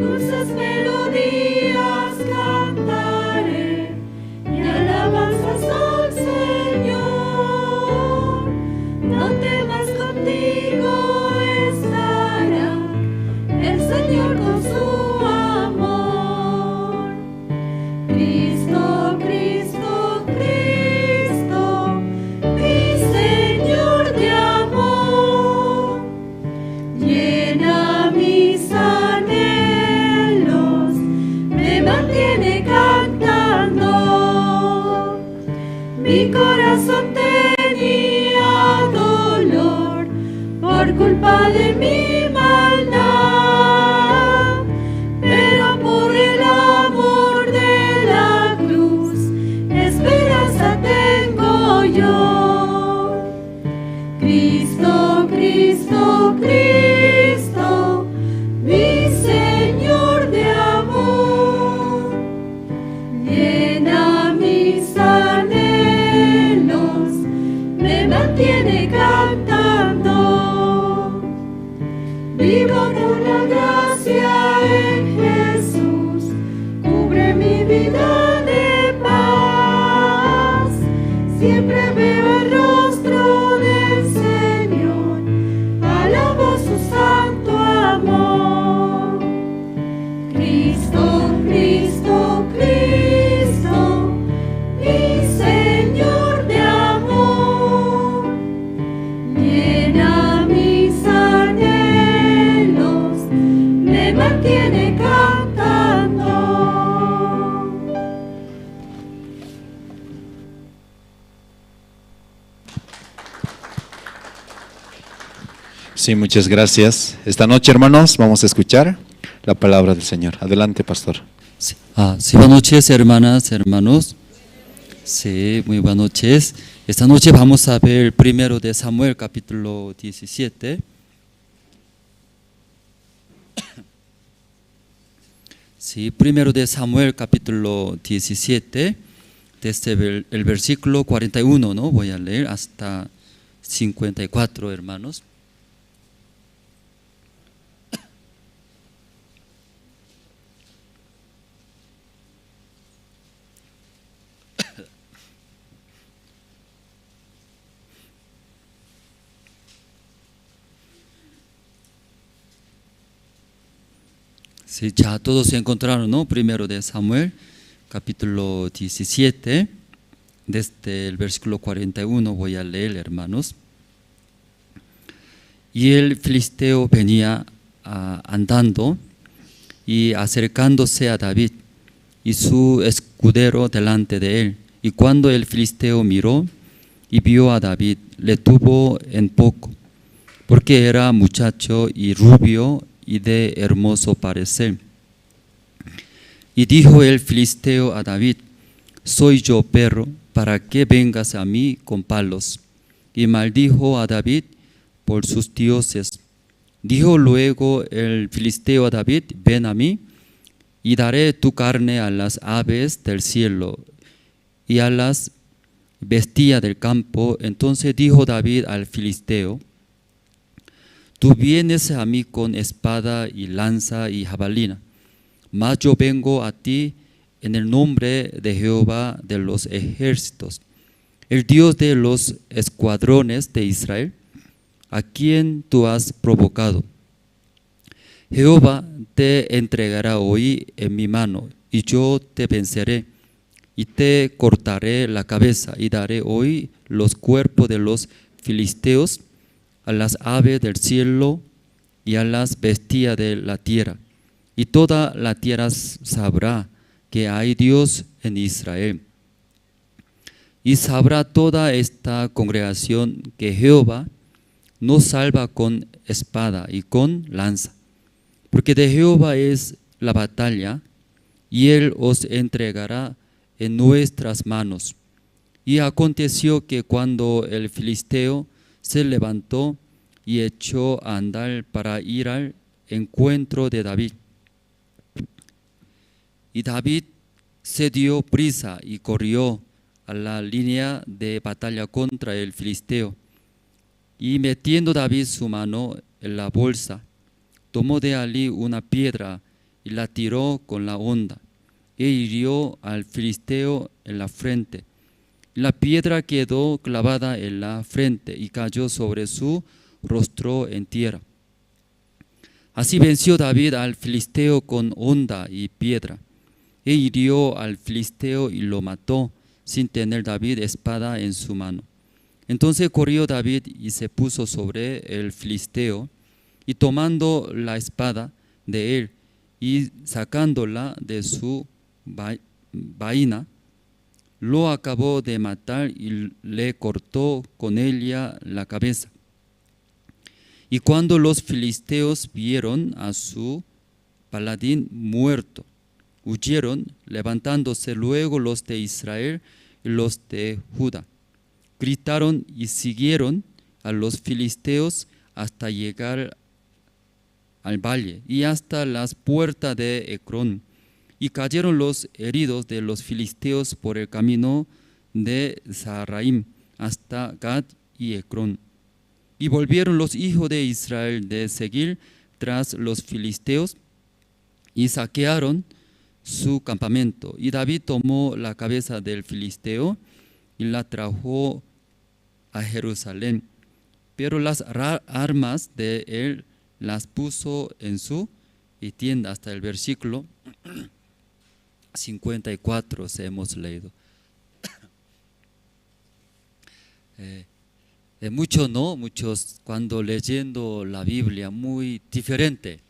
dulces melodías cantaré y alabanzas al Señor. No temas, contigo estará el Señor con su amor. Cristo, Cristo, Cristo, mi Señor de amor, llena mis anhelos, me mantiene cantando. Mi corazón tenía dolor por culpa de mi maldad, pero por el amor de la cruz, esperanza tengo yo. Cristo, Cristo, Cristo, mi Señor de amor, llena mis anhelos, me mantiene cantando. Vivo por la gracia en Jesús, cubre mi vida de paz. Siempre veo el rostro del Señor, alabo su santo amor. Cristo, Cristo, Cristo, mi Señor de amor, llena mis anhelos, me mantiene cantando. Sí, muchas gracias. Esta noche, hermanos, vamos a escuchar la palabra del Señor. Adelante, pastor. Sí, sí, buenas noches, hermanas, hermanos. Sí, muy buenas noches. Esta noche vamos a ver primero de Samuel, capítulo 17. Sí, primero de Samuel, capítulo 17, desde el versículo 41, ¿no? Voy a leer hasta 54, hermanos. Sí, ya todos se encontraron, ¿no? Primero de Samuel, capítulo 17, desde el versículo 41 voy a leer, hermanos. Y el filisteo venía andando y acercándose a David y su escudero delante de él. Y cuando el filisteo miró y vio a David, le tuvo en poco, porque era muchacho y rubio y de hermoso parecer. Y dijo el filisteo a David: soy yo perro, para que vengas a mí con palos. Y maldijo a David por sus dioses. Dijo luego el filisteo a David: ven a mí, y daré tu carne a las aves del cielo y a las bestias del campo. Entonces dijo David al filisteo: tú vienes a mí con espada y lanza y jabalina, mas yo vengo a ti en el nombre de Jehová de los ejércitos, el Dios de los escuadrones de Israel, a quien tú has provocado. Jehová te entregará hoy en mi mano, y yo te venceré, y te cortaré la cabeza, y daré hoy los cuerpos de los filisteos a las aves del cielo y a las bestias de la tierra. Y toda la tierra sabrá que hay Dios en Israel. Y sabrá toda esta congregación que Jehová nos salva con espada y con lanza, porque de Jehová es la batalla, y Él os entregará en nuestras manos. Y aconteció que cuando el filisteo se levantó y echó a andar para ir al encuentro de David, y David se dio prisa y corrió a la línea de batalla contra el filisteo. Y metiendo David su mano en la bolsa, tomó de allí una piedra y la tiró con la honda, e hirió al filisteo en la frente. La piedra quedó clavada en la frente y cayó sobre su rostro en tierra. Así venció David al filisteo con honda y piedra, e hirió al filisteo y lo mató, sin tener David espada en su mano. Entonces corrió David y se puso sobre el filisteo, y tomando la espada de él y sacándola de su vaina, lo acabó de matar y le cortó con ella la cabeza. Y cuando los filisteos vieron a su paladín muerto, huyeron, levantándose luego los de Israel y los de Judá. Gritaron y siguieron a los filisteos hasta llegar al valle y hasta las puertas de Ecrón. Y cayeron los heridos de los filisteos por el camino de Zaharaim hasta Gad y Ecrón. Y volvieron los hijos de Israel de seguir tras los filisteos y saquearon su campamento. Y David tomó la cabeza del filisteo y la trajo a Jerusalén, pero las armas de él las puso en su tienda. Hasta el versículo 54 se hemos leído. Muchos cuando leyendo la Biblia muy diferente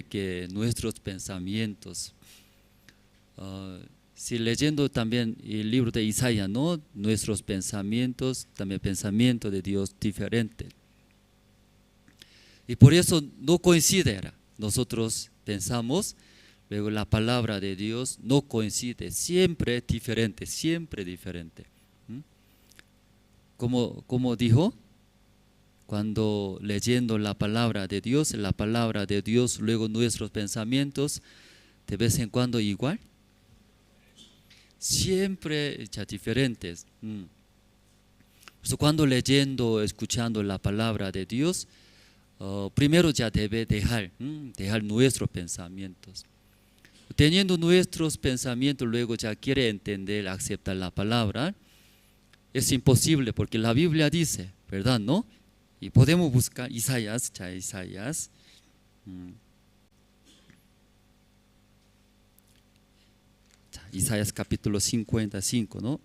que nuestros pensamientos. Si leyendo también el libro de Isaías, ¿no? Nuestros pensamientos, también pensamiento de Dios diferente. Y por eso no coincide. Nosotros pensamos, luego la palabra de Dios no coincide, siempre diferente, siempre diferente. Como dijo, cuando leyendo la palabra de Dios, luego nuestros pensamientos, de vez en cuando igual, siempre ya diferentes. Entonces, cuando leyendo, escuchando la palabra de Dios, primero ya debe dejar nuestros pensamientos. Teniendo nuestros pensamientos, luego ya quiere entender, aceptar la palabra. Es imposible porque la Biblia dice, ¿verdad? ¿No? Y podemos buscar Isaías. Isaías capítulo 55, ¿no?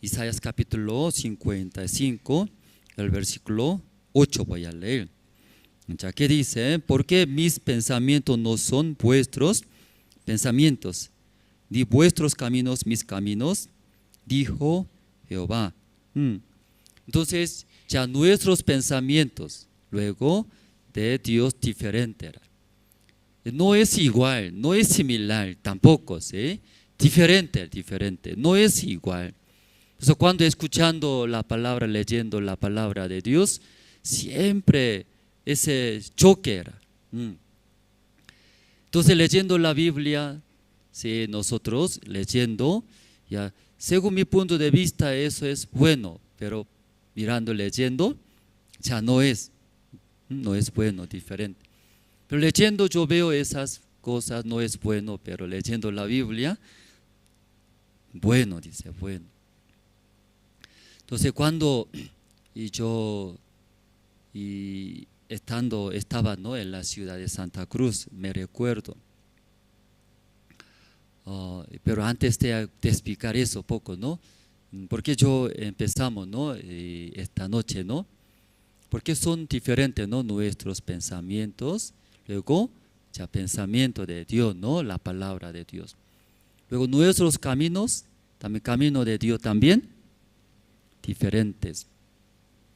Isaías capítulo 55, el versículo 8 voy a leer. Ya que dice, porque mis pensamientos no son vuestros pensamientos, ni vuestros caminos mis caminos, dijo Jehová. Entonces, ya nuestros pensamientos, luego de Dios diferente. No es igual, no es similar tampoco, ¿sí? Diferente, no es igual. Entonces, cuando escuchando la palabra, leyendo la palabra de Dios, siempre ese choque era. Entonces, leyendo la Biblia, sí, nosotros leyendo, ya, según mi punto de vista, eso es bueno, pero mirando, leyendo, ya no es bueno, diferente. Pero leyendo yo veo esas cosas, no es bueno, pero leyendo la Biblia, bueno, dice, bueno. Entonces cuando estaba, ¿no?, en la ciudad de Santa Cruz, me recuerdo, pero antes de explicar eso poco, ¿no? Porque yo empezamos, ¿no?, esta noche, ¿no? Porque son diferentes, ¿no?, nuestros pensamientos, luego ya pensamiento de Dios, ¿no?, la palabra de Dios. Luego nuestros caminos, también camino de Dios también, diferentes.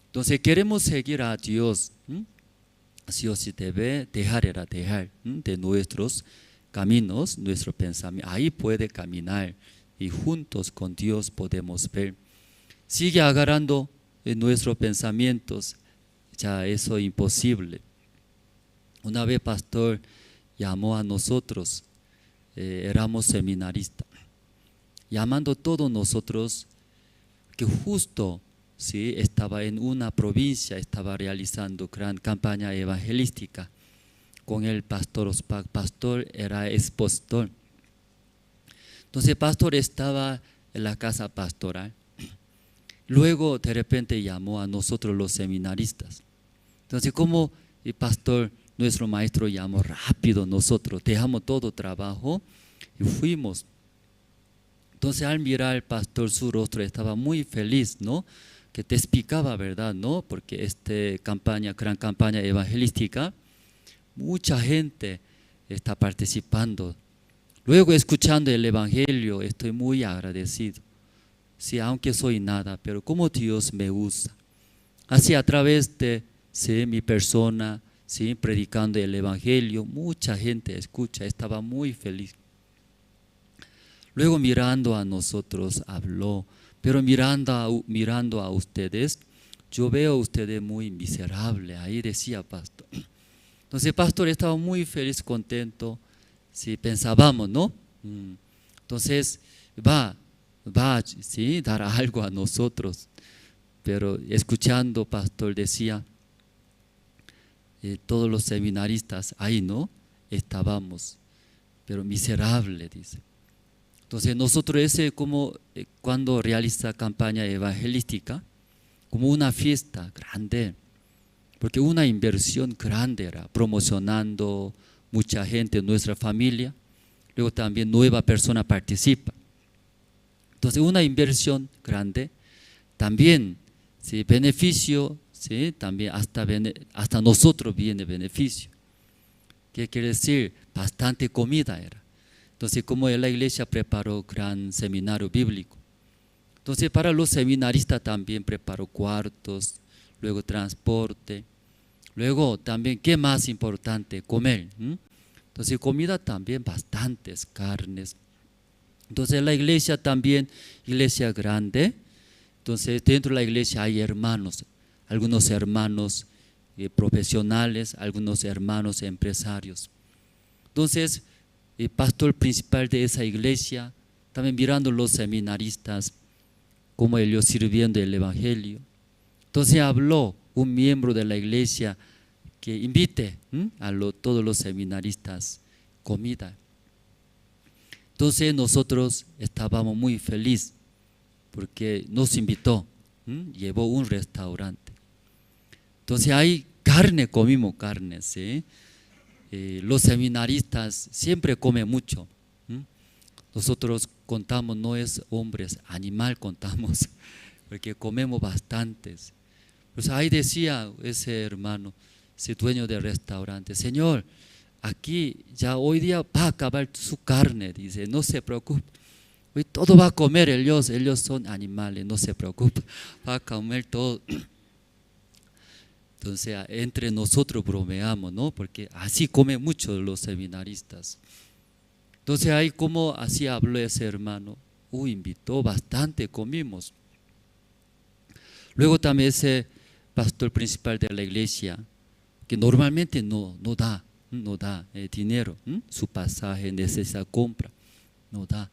Entonces queremos seguir a Dios, sí o sí debe dejar de nuestros caminos, nuestro pensamiento. Ahí puede caminar y juntos con Dios podemos ver. Sigue agarrando en nuestros pensamientos, ya eso es imposible. Una vez pastor llamó a nosotros, éramos seminaristas, llamando a todos nosotros que justo ¿sí? Estaba en una provincia, estaba realizando gran campaña evangelística con el pastor Ospak. Pastor era expositor. Entonces el pastor estaba en la casa pastoral. Luego de repente llamó a nosotros los seminaristas. Entonces como el pastor, nuestro maestro llamó rápido, nosotros dejamos todo trabajo y fuimos. Entonces al mirar al pastor, su rostro estaba muy feliz, ¿no? Que te explicaba, ¿verdad? ¿No? Porque gran campaña evangelística, mucha gente está participando. Luego escuchando el evangelio, estoy muy agradecido. Sí, aunque soy nada, pero como Dios me usa. Así a través de mi persona, sí, predicando el evangelio, mucha gente escucha, estaba muy feliz. Luego mirando a nosotros habló, pero mirando a ustedes, yo veo a ustedes muy miserables, ahí decía pastor. Entonces el pastor estaba muy feliz, contento, sí, pensábamos, ¿no? Entonces va, sí, dar algo a nosotros, pero escuchando pastor decía, todos los seminaristas ahí, ¿no? Estábamos, pero miserable, dice. Entonces nosotros como cuando realiza campaña evangelística, como una fiesta grande, porque una inversión grande era, promocionando mucha gente, nuestra familia, luego también nueva persona participa. Entonces una inversión grande, también ¿sí? Beneficio, ¿sí? También hasta nosotros viene beneficio. ¿Qué quiere decir? Bastante comida era. Entonces como la iglesia preparó gran seminario bíblico, entonces para los seminaristas también preparó cuartos, luego transporte, luego también, ¿qué más importante? Comer. Entonces comida también bastantes carnes. Entonces la iglesia también, iglesia grande, entonces dentro de la iglesia hay hermanos, algunos hermanos profesionales, algunos hermanos empresarios. Entonces el pastor principal de esa iglesia, también mirando los seminaristas, como ellos sirviendo el evangelio. Entonces habló un miembro de la iglesia que invite a todos los seminaristas comida. Entonces nosotros estábamos muy felices porque nos invitó, llevó un restaurante. Entonces hay carne, comimos carne, ¿sí? Los seminaristas siempre comen mucho. Nosotros contamos, no es hombres, animal contamos, porque comemos bastantes. Pues ahí decía ese hermano, ese dueño del restaurante, Señor, aquí ya hoy día va a acabar su carne, dice, no se preocupe. Hoy todo va a comer ellos son animales, no se preocupe, va a comer todo. Entonces entre nosotros bromeamos, ¿no? Porque así comen mucho los seminaristas. Entonces ahí como así habló ese hermano, invitó bastante, comimos. Luego también ese pastor principal de la iglesia, que normalmente no da dinero, su pasaje, necesidad compra, no da.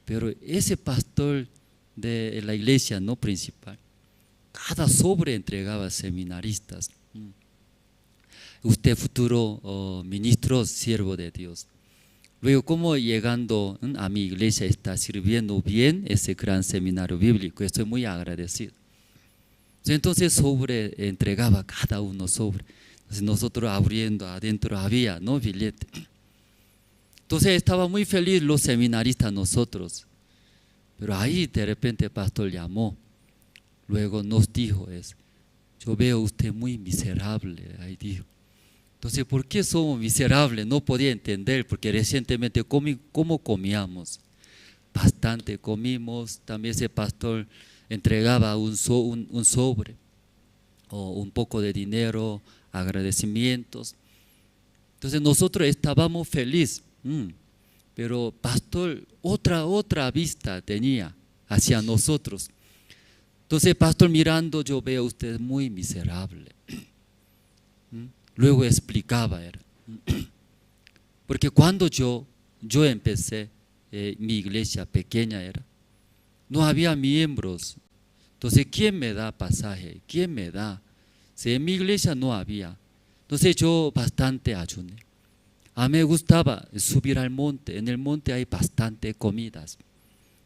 Pero ese pastor de la iglesia no principal, cada sobre entregaba a seminaristas. Usted futuro ministro, siervo de Dios. Luego como llegando a mi iglesia está sirviendo bien ese gran seminario bíblico, estoy muy agradecido. Entonces sobre entregaba cada uno sobre. Entonces nosotros abriendo adentro había, ¿no? Billete. Entonces estaba muy feliz los seminaristas nosotros. Pero ahí de repente el pastor llamó. Luego nos dijo, yo veo usted muy miserable, ahí dijo. Entonces, ¿por qué somos miserables? No podía entender, porque recientemente, ¿cómo comíamos? Bastante comimos, también ese pastor entregaba un sobre, o un poco de dinero, agradecimientos. Entonces nosotros estábamos felices, pero pastor otra vista tenía hacia nosotros. Entonces pastor mirando, yo veo a usted muy miserable. Luego explicaba, porque cuando yo empecé, mi iglesia pequeña era, no había miembros, Entonces, ¿quién me da pasaje? ¿Quién me da? Si en mi iglesia no había. Entonces yo bastante ayuné. A mí me gustaba subir al monte. En el monte hay bastante comidas.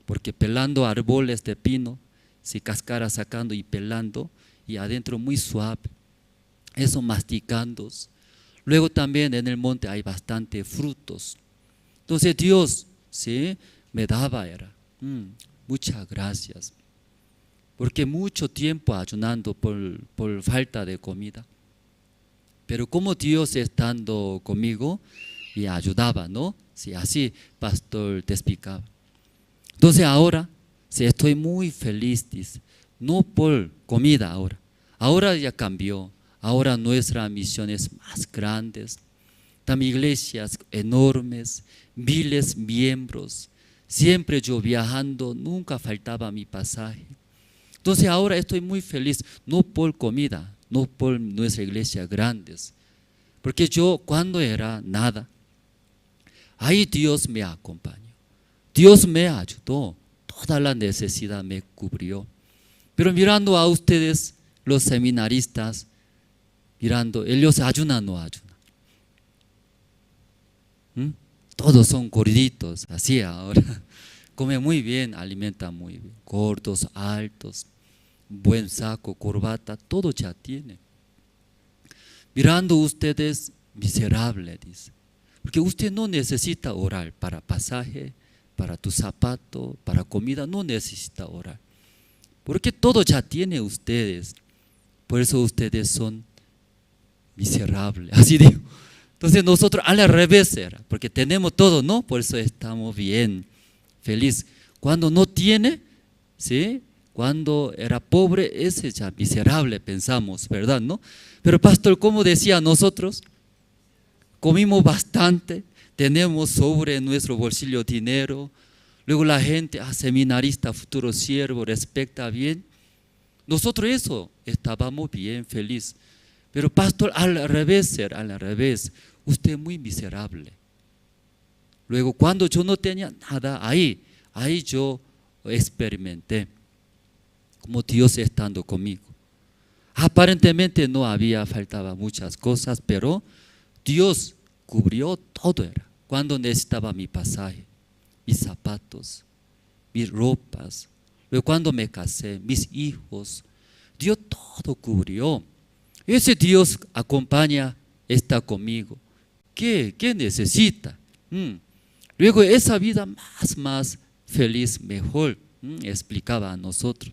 Porque pelando árboles de pino, si cáscara sacando y pelando, y adentro muy suave. Eso masticando. Luego también en el monte hay bastante frutos. Entonces Dios, ¿sí?, me daba era. Muchas gracias. Porque mucho tiempo ayunando por falta de comida. Pero como Dios estando conmigo y ayudaba, ¿no? Sí, así pastor te explicaba. Entonces ahora sí, estoy muy feliz, dice, no por comida ahora. Ahora ya cambió. Ahora nuestras misiones más grandes. También iglesias enormes, miles de miembros. Siempre yo viajando, nunca faltaba mi pasaje. Entonces ahora estoy muy feliz, no por comida, no por nuestra iglesia grandes. Porque yo cuando era nada, ahí Dios me acompañó. Dios me ayudó, toda la necesidad me cubrió. Pero mirando a ustedes, los seminaristas, mirando, ellos ayunan o no ayunan. Todos son gorditos, así ahora. Come muy bien, alimenta muy bien. Gordos, altos, buen saco, corbata, todo ya tiene. Mirando ustedes, miserable, dice. Porque usted no necesita orar para pasaje, para tu zapato, para comida, no necesita orar. Porque todo ya tiene ustedes. Por eso ustedes son miserables, así digo. Entonces nosotros al revés era, porque tenemos todo, ¿no? Por eso estamos bien, feliz. Cuando no tiene, ¿sí?, cuando era pobre, ese ya miserable pensamos, ¿verdad? ¿No? Pero pastor, como decía nosotros, comimos bastante, tenemos sobre nuestro bolsillo dinero, luego la gente, seminarista, futuro siervo, respecta bien. Nosotros eso, estábamos bien, feliz. Pero pastor, al revés, usted es muy miserable. Luego cuando yo no tenía nada, ahí yo experimenté como Dios estando conmigo. Aparentemente no había, faltaba muchas cosas, pero Dios cubrió todo era. Cuando necesitaba mi pasaje, mis zapatos, mis ropas, luego cuando me casé, mis hijos, Dios todo cubrió. Ese Dios acompaña, está conmigo. ¿Qué necesita? Luego esa vida más feliz, mejor, explicaba a nosotros.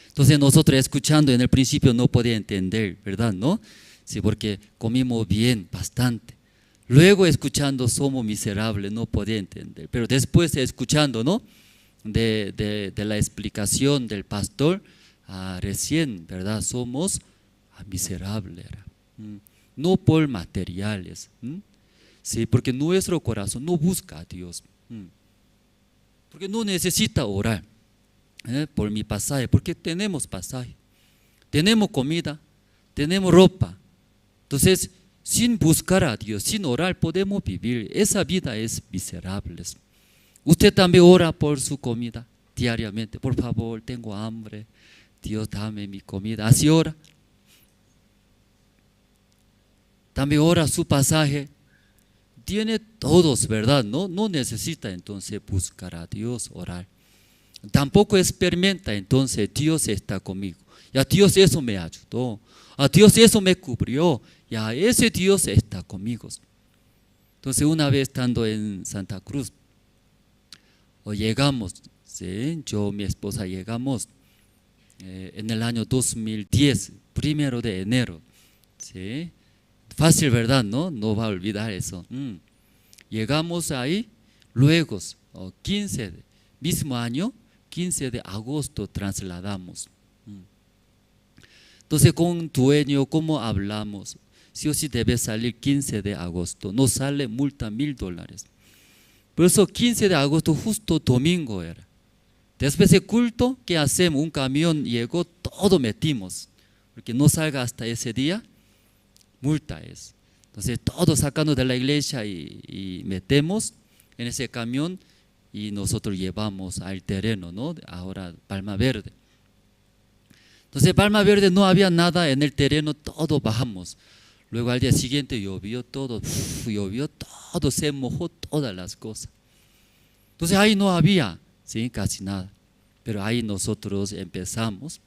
Entonces nosotros escuchando en el principio no podía entender, ¿verdad? ¿No? Sí, porque comimos bien, bastante. Luego escuchando somos miserables, no podía entender. Pero después escuchando, ¿no?, de la explicación del pastor, recién, ¿verdad?, somos miserables. No por materiales. Sí, porque nuestro corazón no busca a Dios. Porque no necesita orar por mi pasaje, porque tenemos pasaje, tenemos comida, tenemos ropa. Entonces, sin buscar a Dios, sin orar, podemos vivir. Esa vida es miserable. Usted también ora por su comida diariamente. Por favor, tengo hambre. Dios, dame mi comida. Así ora. También ora su pasaje. Tiene todos, ¿verdad? No necesita entonces buscar a Dios, orar. Tampoco experimenta entonces Dios está conmigo. Ya Dios eso me ayudó. A Dios eso me cubrió. Ya ese Dios está conmigo. Entonces una vez estando en Santa Cruz, llegamos, ¿sí?, yo y mi esposa llegamos en el año 2010, 1 de enero. ¿Sí? Fácil, ¿verdad? No va a olvidar eso. Llegamos ahí, luego, mismo año, 15 de agosto trasladamos. Entonces con dueño, ¿cómo hablamos? Sí o sí debe salir 15 de agosto, no sale multa $1,000. Por eso 15 de agosto justo domingo era. Después de culto, ¿qué hacemos? Un camión llegó, todo metimos, porque no salga hasta ese día, multa es. Entonces todo sacando de la iglesia y metemos en ese camión y nosotros llevamos al terreno, ¿no? Ahora Palma Verde. Entonces Palma Verde no había nada en el terreno, todo bajamos. Luego al día siguiente llovió todo, se mojó todas las cosas. Entonces ahí no había, ¿sí? Casi nada. Pero ahí nosotros empezamos.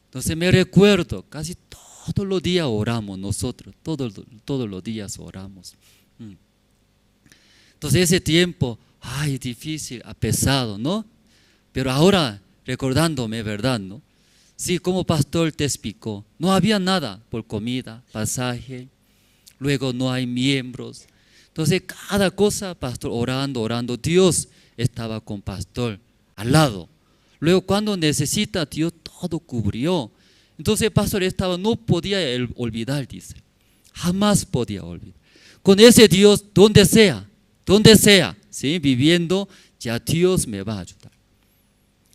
Entonces me recuerdo, casi todos los días oramos nosotros, todos los días oramos. Entonces ese tiempo, difícil, pesado, ¿no? Pero ahora recordándome, ¿verdad, no? Sí, como pastor te explicó, no había nada por comida, pasaje, luego no hay miembros. Entonces cada cosa, pastor, orando, Dios estaba con pastor al lado. Luego cuando necesita, Dios todo cubrió. Entonces el pastor no podía olvidar, dice, jamás podía olvidar. Con ese Dios, donde sea, ¿sí? Viviendo, ya Dios me va a ayudar.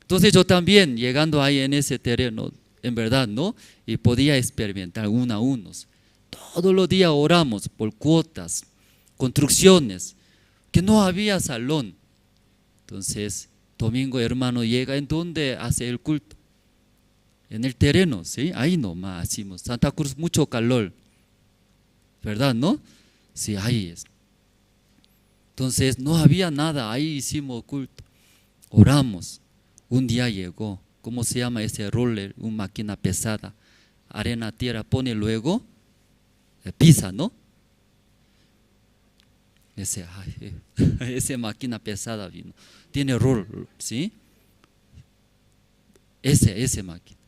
Entonces yo también, llegando ahí en ese terreno, en verdad, ¿no? Y podía experimentar uno a unos. Todos los días oramos por cuotas, construcciones, que no había salón. Entonces, domingo hermano llega, ¿en dónde hace el culto? En el terreno, ¿sí? Ahí nomás hacemos. Santa Cruz, mucho calor, ¿verdad, no? Sí, ahí es. Entonces, no había nada, ahí hicimos culto. Oramos. Un día llegó, ¿cómo se llama ese roller? Una máquina pesada, arena, tierra, pone luego, pisa, ¿no? Ese máquina pesada vino, tiene roller, ¿sí? Ese máquina.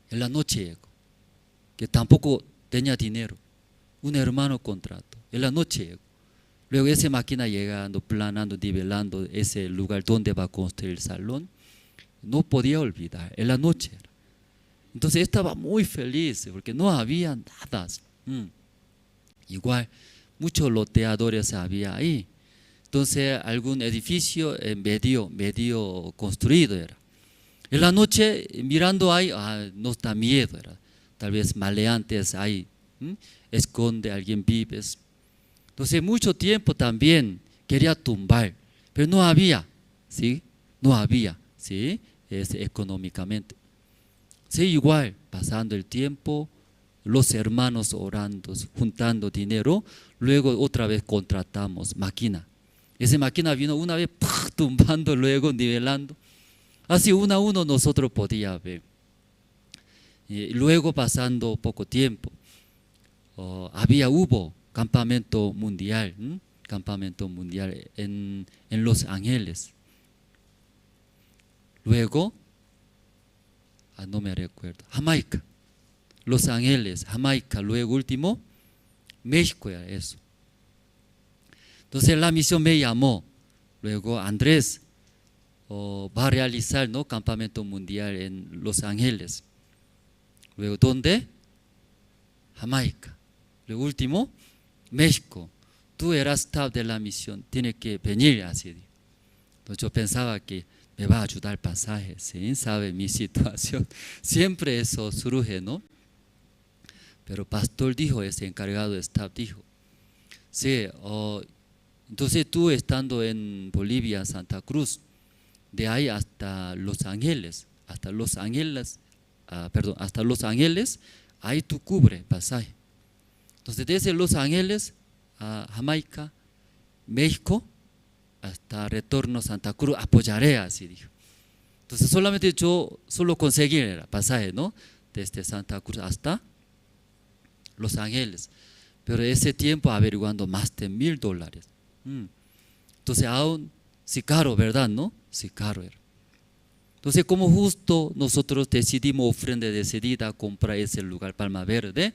En la noche llegó, que tampoco tenía dinero, un hermano contrató, en la noche llegó. Luego esa máquina llegando, planando, nivelando ese lugar donde va a construir el salón, no podía olvidar, en la noche era. Entonces estaba muy feliz porque no había nada. Igual, muchos loteadores había ahí. Entonces algún edificio medio construido era. En la noche mirando ahí, nos da miedo, era. Tal vez maleantes ahí, esconde, alguien vives. Entonces mucho tiempo también quería tumbar, pero no había, ¿sí? No había, ¿sí? Económicamente. Sí, igual, pasando el tiempo, los hermanos orando, juntando dinero, luego otra vez contratamos máquina. Esa máquina vino una vez tumbando, luego nivelando. Así uno a uno nosotros podíamos ver. Y luego pasando poco tiempo, hubo campamento mundial en Los Ángeles. Luego, no me recuerdo, Jamaica, Los Ángeles, Jamaica, luego último, México era eso. Entonces la misión me llamó, luego Andrés va a realizar, ¿no? Campamento mundial en Los Ángeles. Luego, ¿dónde? Jamaica. Luego último, México. Tú eras staff de la misión, tienes que venir así. Entonces yo pensaba que me va a ayudar el pasaje, ¿sí? Sabe mi situación. Siempre eso surge, ¿no? Pero pastor dijo, ese encargado de staff dijo, sí, entonces tú estando en Bolivia, Santa Cruz, de ahí hasta Los Ángeles, hasta Los Ángeles, ahí tú cubre pasaje. Entonces desde Los Ángeles a Jamaica, México, hasta retorno a Santa Cruz, apoyaré, así dijo. Entonces solamente yo solo conseguí el pasaje, ¿no? Desde Santa Cruz hasta Los Ángeles. Pero ese tiempo averiguando más de $1,000. Entonces aún, sí caro, ¿verdad, no? Sí caro era. Entonces como justo nosotros decidimos ofrenda decidida comprar ese lugar Palma Verde,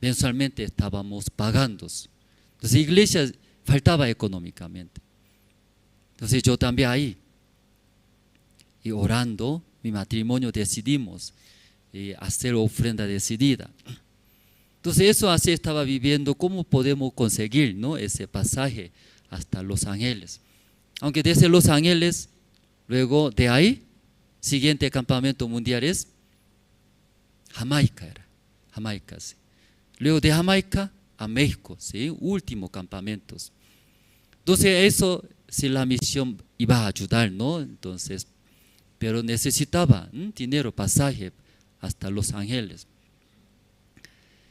mensualmente estábamos pagando. Entonces iglesia faltaba económicamente. Entonces yo también ahí, y orando, mi matrimonio decidimos hacer ofrenda decidida. Entonces eso así estaba viviendo, ¿cómo podemos conseguir, ¿no? Ese pasaje hasta Los Ángeles? Aunque desde Los Ángeles, luego de ahí, siguiente campamento mundial es Jamaica era, Jamaica, sí. Luego de Jamaica a México, ¿sí? Último campamentos. Entonces eso, si la misión iba a ayudar, ¿no? Entonces, pero necesitaba dinero, pasaje hasta Los Ángeles.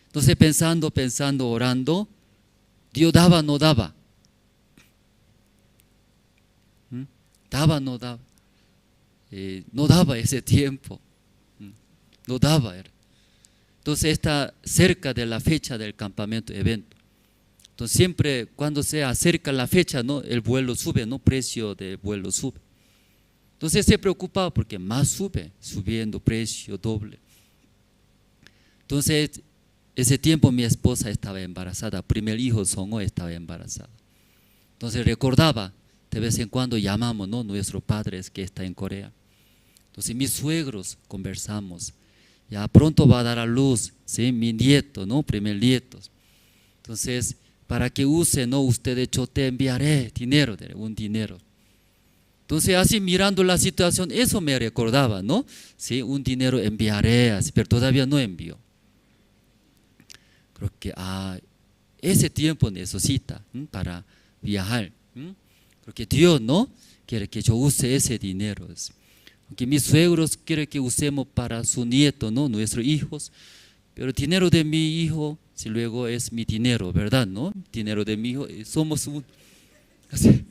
Entonces pensando, orando, Dios daba, no daba. Daba, no daba. No daba ese tiempo. No daba. Entonces está cerca de la fecha del campamento evento. Entonces siempre cuando se acerca la fecha, ¿no? El vuelo sube, ¿no? Precio del vuelo sube. Entonces se preocupaba porque más sube, subiendo precio doble. Entonces ese tiempo mi esposa estaba embarazada, primer hijo Songo estaba embarazada. Entonces recordaba, de vez en cuando llamamos, ¿no? Nuestros padres que está en Corea. Entonces mis suegros conversamos, ya pronto va a dar a luz, ¿sí? Mi nieto, ¿no? Primer nieto. Entonces, para que use, ¿no? Ustedes, yo te enviaré dinero, un dinero. Entonces, así mirando la situación, eso me recordaba, ¿no? Sí, un dinero enviaré, así, pero todavía no envió. Creo que ese tiempo necesita para viajar. Creo que Dios, ¿no? Quiere que yo use ese dinero. Porque mis suegros quieren que usemos para su nieto, ¿no? Nuestros hijos. Pero el dinero de mi hijo, si luego es mi dinero, ¿verdad? ¿No? Dinero de mi hijo, somos un. Así.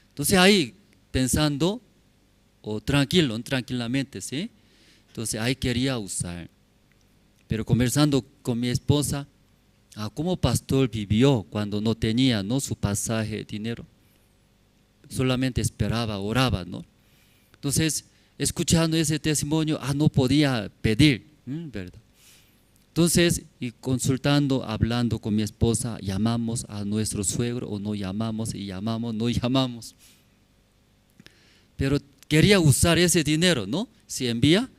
Entonces ahí pensando, o tranquilamente, ¿sí? Entonces ahí quería usar. Pero conversando con mi esposa, ¿cómo pastor vivió cuando no tenía, ¿no? Su pasaje, dinero? Solamente esperaba, oraba, ¿no? Entonces, escuchando ese testimonio, no podía pedir, ¿verdad? Entonces, y consultando, hablando con mi esposa, llamamos a nuestro suegro o no llamamos, y llamamos, no llamamos. Pero quería usar ese dinero, ¿no? Si envía,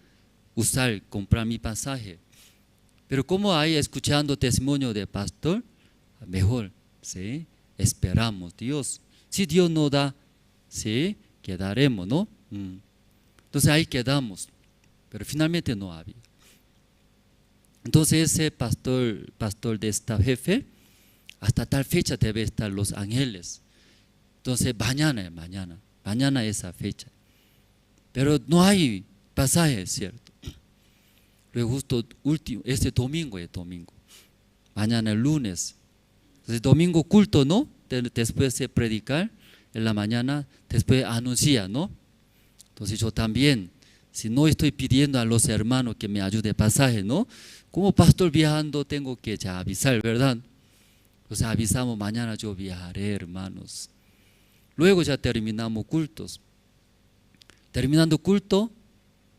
comprar mi pasaje. Pero como ahí escuchando testimonio de pastor, mejor, ¿sí? Esperamos Dios. Si Dios no da, ¿sí? Quedaremos, ¿no? Entonces ahí quedamos, pero finalmente no había. Entonces ese pastor de esta jefe, hasta tal fecha debe estar Los Ángeles. Entonces mañana esa fecha. Pero no hay pasaje, ¿cierto? Luego justo este domingo es domingo. Mañana el lunes. Entonces domingo culto, ¿no? Después de predicar en la mañana, después anuncia, ¿no? Entonces yo también, si no estoy pidiendo a los hermanos que me ayude pasaje, ¿no? Como pastor viajando tengo que ya avisar, ¿verdad? Entonces avisamos, mañana yo viajaré, hermanos. Luego ya terminamos cultos. Terminando culto,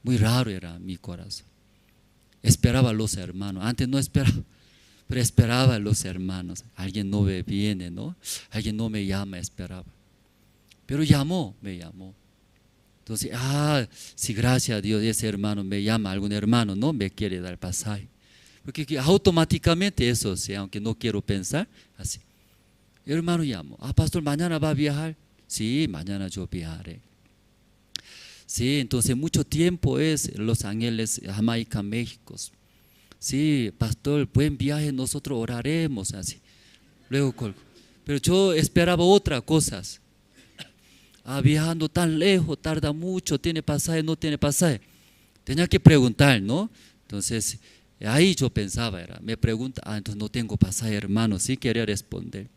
muy raro era mi corazón. Esperaba a los hermanos, antes no esperaba, pero esperaba a los hermanos. Alguien no me viene, ¿no? Alguien no me llama, esperaba. Pero me llamó. Entonces, sí, gracias a Dios, ese hermano me llama, algún hermano no me quiere dar pasaje. Porque automáticamente eso, ¿sí? Aunque no quiero pensar, así. El hermano llamó, pastor, ¿mañana va a viajar? Sí, mañana yo viajaré. Sí, entonces mucho tiempo es Los Ángeles, Jamaica, México. Sí, pastor, buen viaje, nosotros oraremos, así. Luego colgo. Pero yo esperaba otras cosas. Viajando tan lejos, tarda mucho, tiene pasaje, no tiene pasaje. Tenía que preguntar, ¿no? Entonces, ahí yo pensaba, me pregunta, entonces no tengo pasaje, hermano, sí quería responder.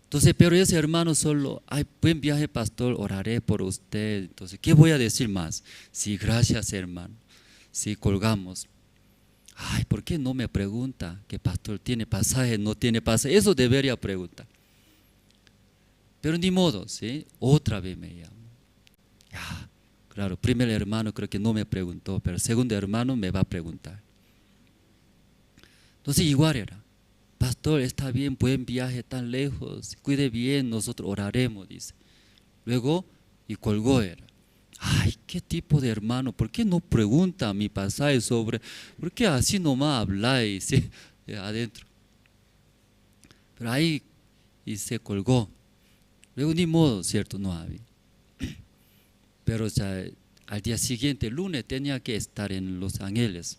Entonces, pero ese hermano solo, buen viaje, pastor, oraré por usted. Entonces, ¿qué voy a decir más? Sí, gracias, hermano. Sí, colgamos. ¿Por qué no me pregunta que pastor tiene pasaje, no tiene pasaje? Eso debería preguntar. Pero ni modo, ¿sí? Otra vez me llamó. Claro, primer hermano creo que no me preguntó, pero el segundo hermano me va a preguntar. Entonces igual era, pastor, está bien, buen viaje tan lejos, cuide bien, nosotros oraremos, dice. Luego, y colgó era. ¿Qué tipo de hermano? ¿Por qué no pregunta mi pasaje sobre? ¿Por qué así nomás habláis, ¿sí? Adentro? Pero ahí, y se colgó. Luego ni modo, ¿cierto? No había. Pero ya, al día siguiente, lunes, tenía que estar en Los Ángeles.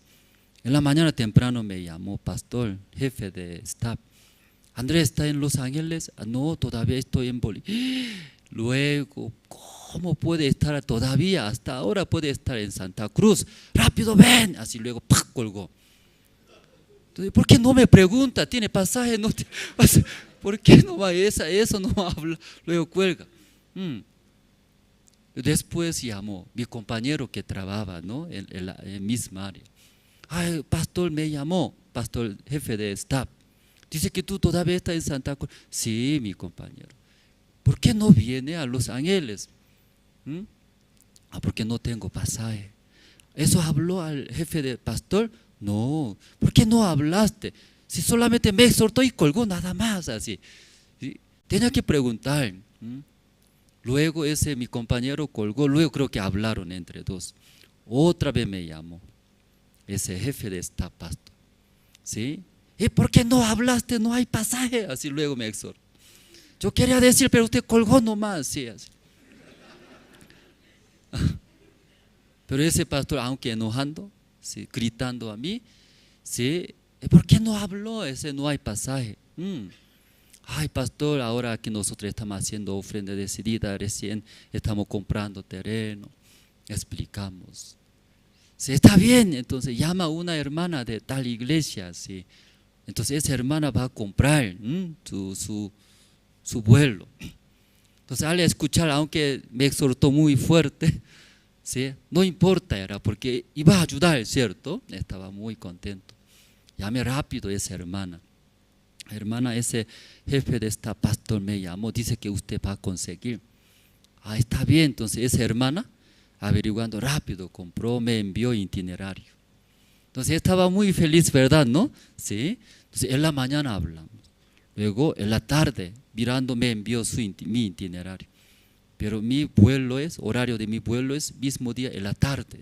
En la mañana temprano me llamó pastor, jefe de staff. Andrés está en Los Ángeles, no, todavía estoy en Bolivia. Luego, ¿cómo puede estar todavía? Hasta ahora puede estar en Santa Cruz. Rápido, ven. Así luego, ¡pac!, colgó. Entonces, ¿por qué no me pregunta? ¿Tiene pasaje? No tiene pasaje. ¿Por qué no va eso no habla? Luego cuelga. Después llamó mi compañero que trabajaba, ¿no?, en la misma área. Ay, pastor me llamó, pastor jefe de staff. Dice que tú todavía estás en Santa Cruz. Sí, mi compañero. ¿Por qué no viene a Los Ángeles? Porque no tengo pasaje. ¿Eso habló al jefe de pastor? No. ¿Por qué no hablaste? Si solamente me exhortó y colgó nada más así. ¿Sí? Tenía que preguntar. Luego mi compañero colgó, luego creo que hablaron entre dos. Otra vez me llamó ese jefe de staff, pastor. ¿Sí? ¿Y por qué no hablaste? No hay pasaje. Así luego me exhortó. Yo quería decir, pero usted colgó nomás. Sí, así. Pero ese pastor, aunque enojando, ¿sí?, gritando a mí, ¿sí?, ¿por qué no habló? Ese no hay pasaje. Ay, pastor, ahora que nosotros estamos haciendo ofrenda decidida, recién estamos comprando terreno, explicamos. Sí, está bien, entonces llama a una hermana de tal iglesia, ¿sí? Entonces esa hermana va a comprar su vuelo. Entonces al escuchar, aunque me exhortó muy fuerte, ¿sí?, no importa, era porque iba a ayudar, ¿cierto? Estaba muy contento. Llame rápido a esa hermana. Hermana, ese jefe de esta pastor me llamó, dice que usted va a conseguir. Ah, está bien. Entonces esa hermana, averiguando rápido, compró, me envió itinerario. Entonces estaba muy feliz, ¿verdad? ¿No? Sí. Entonces en la mañana hablamos. Luego en la tarde, mirando, me envió mi itinerario. Pero mi vuelo horario de mi vuelo es mismo día en la tarde.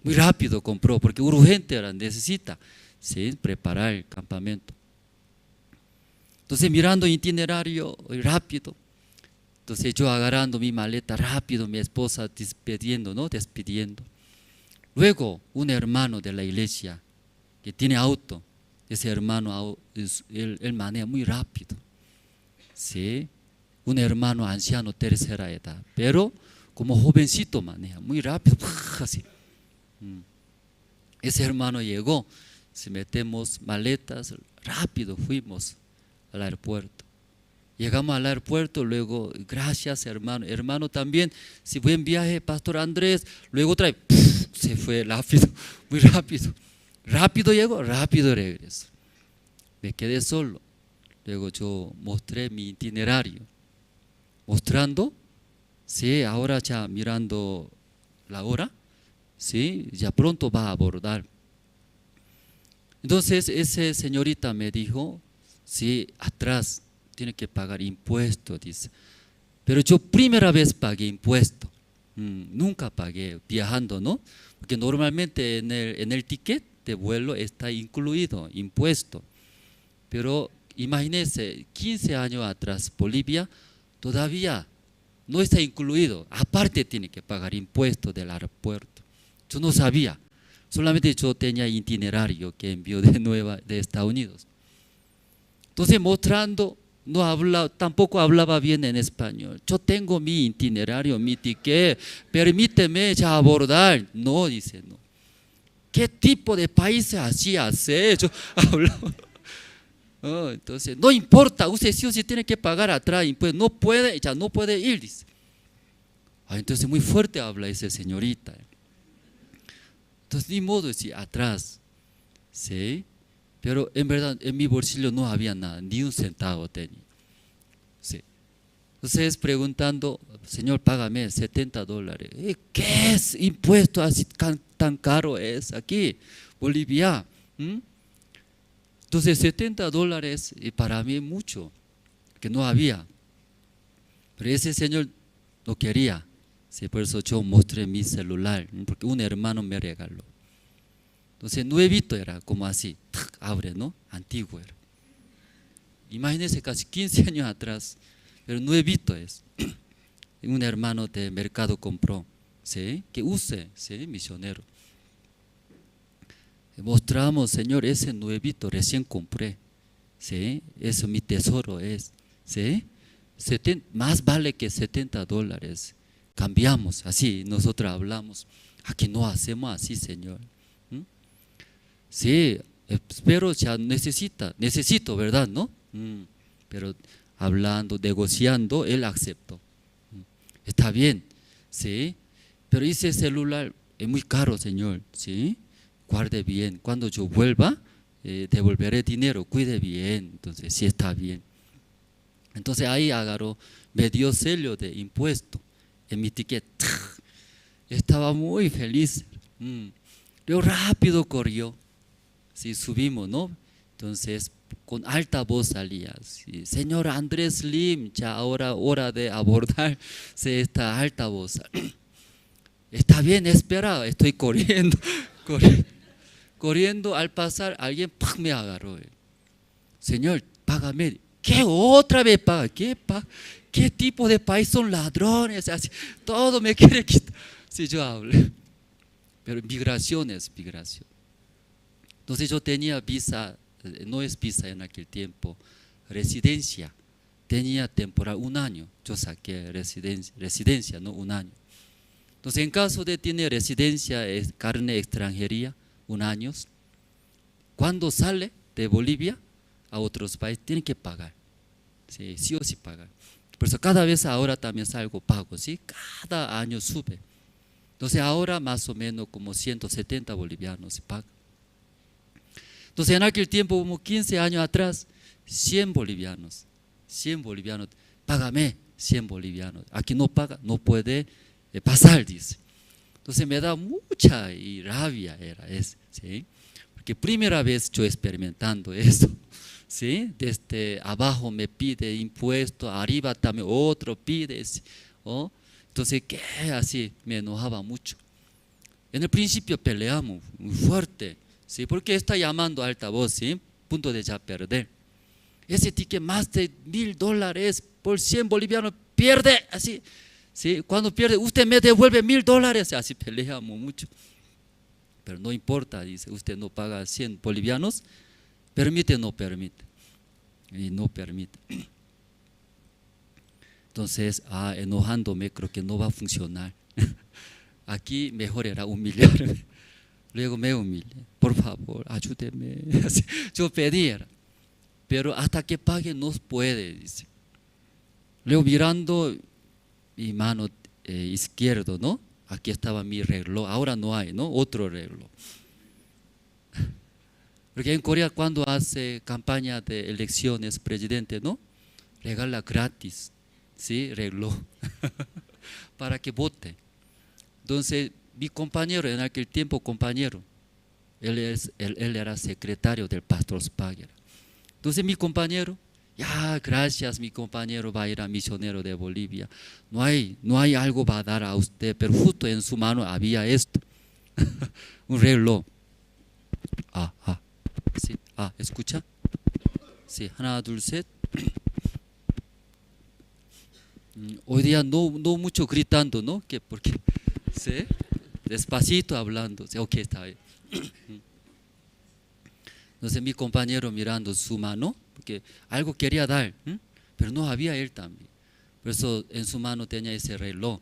Muy rápido compró, porque urgente era, necesita, ¿sí?, preparar el campamento. Entonces mirando itinerario rápido, entonces yo agarrando mi maleta rápido, mi esposa despidiendo, ¿no?, despidiendo. Luego un hermano de la iglesia que tiene auto, ese hermano él maneja muy rápido, ¿sí? Un hermano anciano, tercera edad, pero como jovencito maneja muy rápido, así. Ese hermano llegó, si metemos maletas, rápido fuimos al aeropuerto. Llegamos al aeropuerto, luego, gracias hermano. Hermano también, si buen viaje, pastor Andrés. Luego trae, se fue rápido, muy rápido. Rápido llegó, rápido regresó. Me quedé solo. Luego yo mostré mi itinerario. Mostrando, sí, ahora ya mirando la hora, sí, ya pronto va a abordar. Entonces esa señorita me dijo, sí, atrás tiene que pagar impuesto, dice. Pero yo primera vez pagué impuesto. Nunca pagué viajando, ¿no? Porque normalmente en el ticket de vuelo está incluido impuesto. Pero imagínense, 15 años atrás, Bolivia todavía no está incluido. Aparte tiene que pagar impuesto del aeropuerto. Yo no sabía. Solamente yo tenía itinerario que envió de Estados Unidos. Entonces mostrando, tampoco hablaba bien en español. Yo tengo mi itinerario, mi ticket, permíteme ya abordar. No, dice, no. ¿Qué tipo de países así hace? Yo hablaba. Oh, entonces, no importa, usted sí o sí tiene que pagar atrás, pues no puede, ya no puede ir, dice. Entonces muy fuerte habla esa señorita. Entonces ni modo, sí, atrás, ¿sí? Pero en verdad en mi bolsillo no había nada, ni un centavo tenía. ¿Sí? Entonces preguntando, señor, págame $70. ¿Qué es impuesto así tan caro es aquí, Bolivia? Entonces $70 y para mí mucho, que no había. Pero ese señor no quería. Sí, por eso yo mostré mi celular, porque un hermano me regaló. Entonces nuevito era como así, abre, ¿no? Antiguo era. Imagínense, casi 15 años atrás, pero nuevito es. Un hermano de mercado compró, ¿sí? Que use, ¿sí? Misionero. Mostramos, señor, ese nuevito recién compré. ¿sí? Eso mi tesoro es, ¿sí? Más vale que $70. Cambiamos, así nosotros hablamos. Aquí no hacemos así, Señor. Sí, pero ya necesito, ¿verdad? ¿No? Pero hablando, negociando, él aceptó. Está bien, ¿sí? Pero ese celular es muy caro, Señor, ¿sí? Guarde bien. Cuando yo vuelva, devolveré dinero, cuide bien. Entonces, sí está bien. Entonces ahí agarró, me dio sello de impuesto en mi ticket. Estaba muy feliz. Luego rápido corrió. Sí, subimos, ¿no? Entonces con alta voz salía. Sí, señor Andrés Lim, ya ahora hora de abordar. Sí, esta alta voz. Está bien, espera, estoy corriendo. Corriendo, al pasar, alguien me agarró. Señor, págame. ¿Qué otra vez paga? ¿Qué tipo de país son ladrones? Así, todo me quiere quitar. Si yo hablo. Pero migración es migración. Entonces yo tenía visa, no es visa en aquel tiempo, residencia. Tenía temporal 1 año. Yo saqué residencia, no 1 año. Entonces en caso de tener residencia, carne extranjería, 1 año, cuando sale de Bolivia a otros países, tienen que pagar. Sí, sí o sí pagar. Por eso cada vez ahora también salgo pago, ¿sí? Cada año sube. Entonces ahora más o menos como 170 bolivianos se pagan. Entonces en aquel tiempo, como 15 años atrás, 100 bolivianos, págame 100 bolivianos. Aquí no paga, no puede pasar, dice. Entonces me da mucha rabia, ¿sí? Porque primera vez yo experimentando eso. ¿Sí? Desde abajo me pide impuesto, arriba también otro pide, ¿oh? Entonces, ¿qué? Así me enojaba mucho. En el principio peleamos muy fuerte, ¿sí? Porque está llamando a alta voz, ¿sí? Punto de ya perder. Ese ticket más de $1,000 por 100 bolivianos pierde, así, ¿sí? Cuando pierde, usted me devuelve $1,000, así peleamos mucho. Pero no importa, dice, usted no paga 100 bolivianos. Permite o no permite. Y no permite. Entonces, enojándome, creo que no va a funcionar. Aquí mejor era humillarme. Luego me humillé. Por favor, ayúdeme. Yo pedía. Pero hasta que pague no puede, dice. Luego mirando mi mano izquierda, ¿no? Aquí estaba mi reloj. Ahora no hay, ¿no? Otro reloj. Porque en Corea cuando hace campaña de elecciones presidente, ¿no? Regala gratis, ¿sí? Reloj para que vote. Entonces mi compañero en aquel tiempo, él era secretario del pastor Spager. Entonces mi compañero, ya gracias, mi compañero va a ir a misionero de Bolivia. No hay algo para dar a usted, pero justo en su mano había esto, un reloj. Sí. ¿Escucha? Sí, 하나, 둘, 셋. Hoy día no mucho gritando, ¿no? Porque ¿sí? Despacito hablando. Sí, ok, está bien. Entonces mi compañero mirando su mano, porque algo quería dar, pero no había él también. Por eso en su mano tenía ese reloj,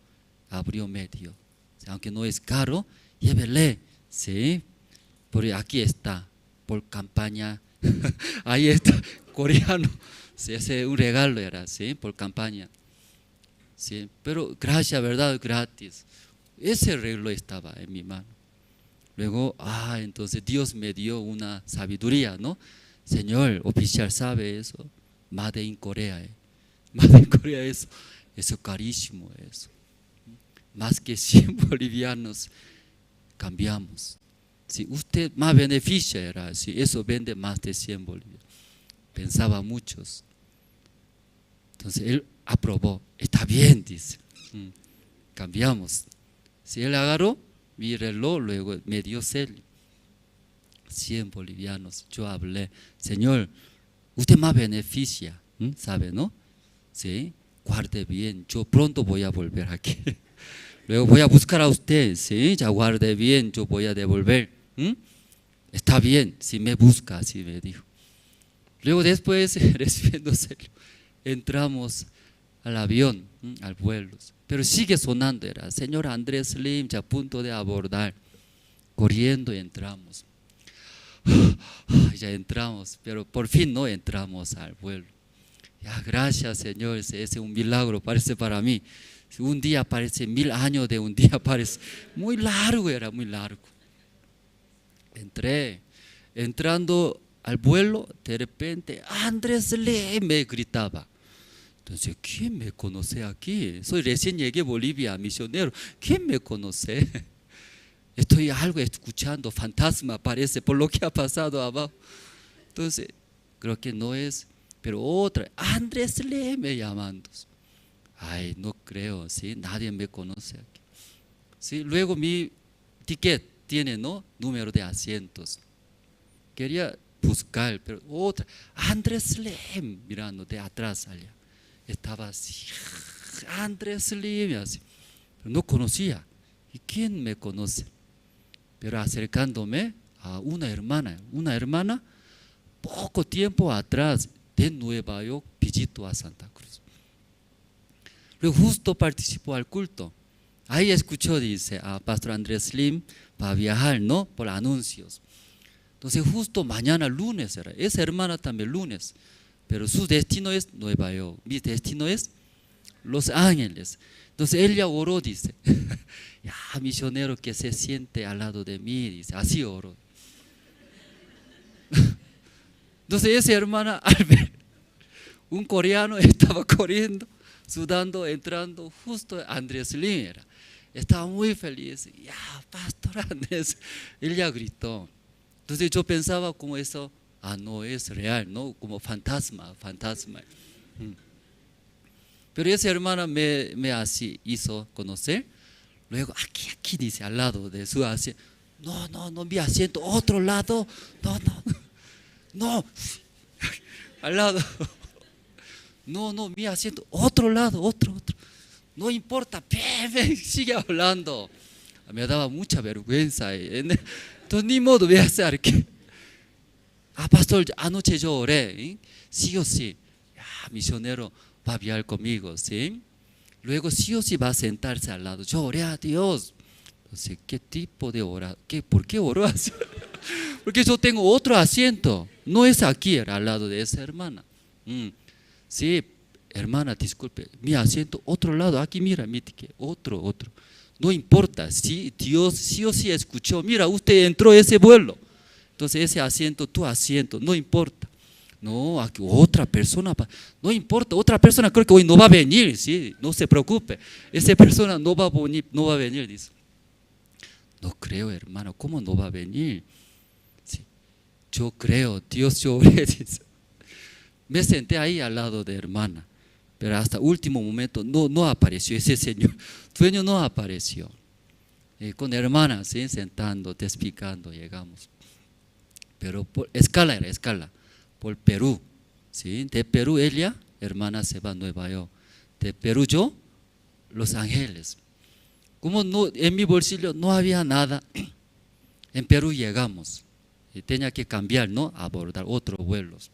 abrió medio. Aunque no es caro, llévele, ¿sí? Porque aquí está. Por campaña, ahí está, coreano, sí, ese un regalo era, ¿sí? Por campaña, ¿sí? Pero gracias, ¿verdad? Gratis. Ese reloj estaba en mi mano. Luego, entonces Dios me dio una sabiduría, ¿no? Señor, oficial sabe eso, Made in Corea, Made in Corea eso carísimo eso. Más que 100 bolivianos cambiamos. Si usted más beneficia era, si eso vende más de 100 bolivianos. Pensaba muchos. Entonces él aprobó, está bien, dice. Cambiamos. Si él agarró mi reloj, luego me dio sello. 100 bolivianos. Yo hablé, Señor, usted más beneficia, ¿sabe, no? Sí, guarde bien, yo pronto voy a volver aquí. Luego voy a buscar a usted, sí, ya guarde bien, yo voy a devolver. Está bien, si me busca, así me dijo. Luego después, recibiéndose, entramos al avión, al vuelo. Pero sigue sonando, era señor Andrés Lim, ya a punto de abordar. Corriendo entramos. Ya entramos, pero por fin no entramos al vuelo. Ya, gracias Señor, ese es un milagro, parece para mí. Un día parece 1000 años de un día, parece muy largo, era muy largo. Entrando al vuelo, de repente, Andrés Lim me gritaba. Entonces, ¿quién me conoce aquí? Soy recién llegué a Bolivia, misionero. ¿Quién me conoce? Estoy algo escuchando, fantasma parece por lo que ha pasado abajo. Entonces, creo que no es, pero otra, Andrés Lim me llamando. Ay, no creo, ¿sí? Nadie me conoce aquí. ¿Sí? Luego mi ticket tiene, ¿no?, número de asientos. Quería buscar, pero otra, Andrés Lim, mirando de atrás allá. Estaba así, Andrés Lim, así. Pero no conocía. ¿Y quién me conoce? Pero acercándome a una hermana, poco tiempo atrás, de Nueva York, visitó a Santa Cruz. Luego justo participó al culto. Ahí escuchó, dice, a Pastor Andrés Lim va a viajar, ¿no?, por anuncios. Entonces justo mañana lunes era, esa hermana también lunes, pero su destino es Nueva York, mi destino es Los Ángeles. Entonces ella oró, dice, ya misionero que se siente al lado de mí, dice, así oró. Entonces esa hermana, al ver un coreano, estaba corriendo, sudando, entrando, justo Andrés Lim era. Estaba muy feliz, ya Pastor Andrés, ella gritó. Entonces yo pensaba como eso, no es real, ¿no?, como fantasma. Pero esa hermana me así hizo conocer. Luego aquí dice, al lado de su asiento. No, mi asiento, otro lado. No, al lado. No, mi asiento, otro lado, otro. No importa, sigue hablando. Me daba mucha vergüenza. Entonces ni modo voy a hacer que. Pastor, anoche yo oré, sí o sí, misionero va a viajar conmigo, ¿sí? Luego sí o sí va a sentarse al lado. Yo oré a Dios. Entonces, ¿qué tipo de oración? ¿Por qué oró así? Porque yo tengo otro asiento. No es aquí, era al lado de esa hermana. Sí, hermana, disculpe, mi asiento, otro lado, aquí mira, otro. No importa, si Dios sí o sí escuchó, mira, usted entró a ese vuelo. Entonces ese asiento, tu asiento, no importa. No, aquí otra persona, no importa, otra persona creo que hoy no va a venir, ¿sí? No se preocupe, esa persona no va a venir, dice. No creo, hermano, ¿cómo no va a venir? Sí, yo creo, Dios yo oré, dice. Me senté ahí al lado de hermana, pero hasta último momento no apareció ese señor, dueño no apareció. Con hermana, ¿sí?, sentando, te explicando, llegamos. Pero por escala, por Perú, ¿sí? De Perú ella, hermana, se va a Nueva York. De Perú yo, Los Ángeles. Como no, en mi bolsillo no había nada, en Perú llegamos. Y tenía que cambiar, ¿no?, abordar otros vuelos.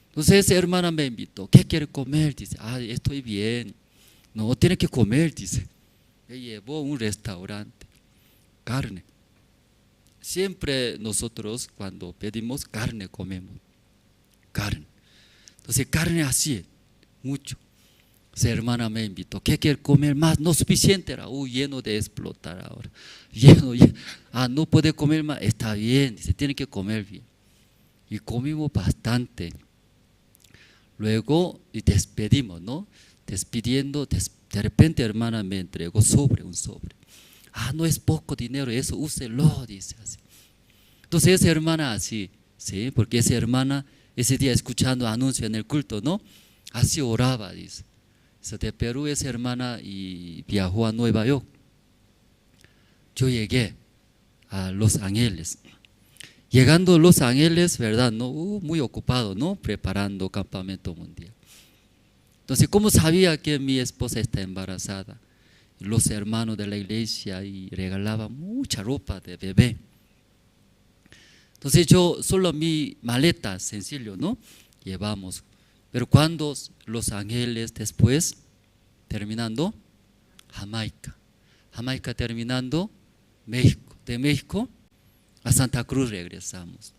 Entonces esa hermana me invitó, ¿qué quiere comer? Dice, estoy bien. No, tiene que comer, dice. Me llevó a un restaurante, carne. Siempre nosotros cuando pedimos carne comemos, carne. Entonces carne así, mucho. Esa hermana me invitó, ¿qué quiere comer más? No suficiente, era lleno de explotar ahora. Lleno. No puede comer más, está bien, dice, tiene que comer bien. Y comimos bastante. Luego y despedimos, ¿no? Despidiendo, de repente hermana me entregó un sobre. No es poco dinero, eso úselo, dice así. Entonces esa hermana así, ¿sí? Porque esa hermana ese día escuchando anuncios en el culto, ¿no?, así oraba, dice. De Perú esa hermana y viajó a Nueva York. Yo llegué a Los Ángeles. Llegando a Los Ángeles, ¿verdad?, ¿no? Muy ocupado, ¿no?, preparando campamento mundial. Entonces, ¿cómo sabía que mi esposa está embarazada? Los hermanos de la iglesia y regalaban mucha ropa de bebé. Entonces yo solo mi maleta sencillo, ¿no? Llevamos. Pero cuando Los Ángeles, después terminando Jamaica, Jamaica terminando México, de México a Santa Cruz regresamos.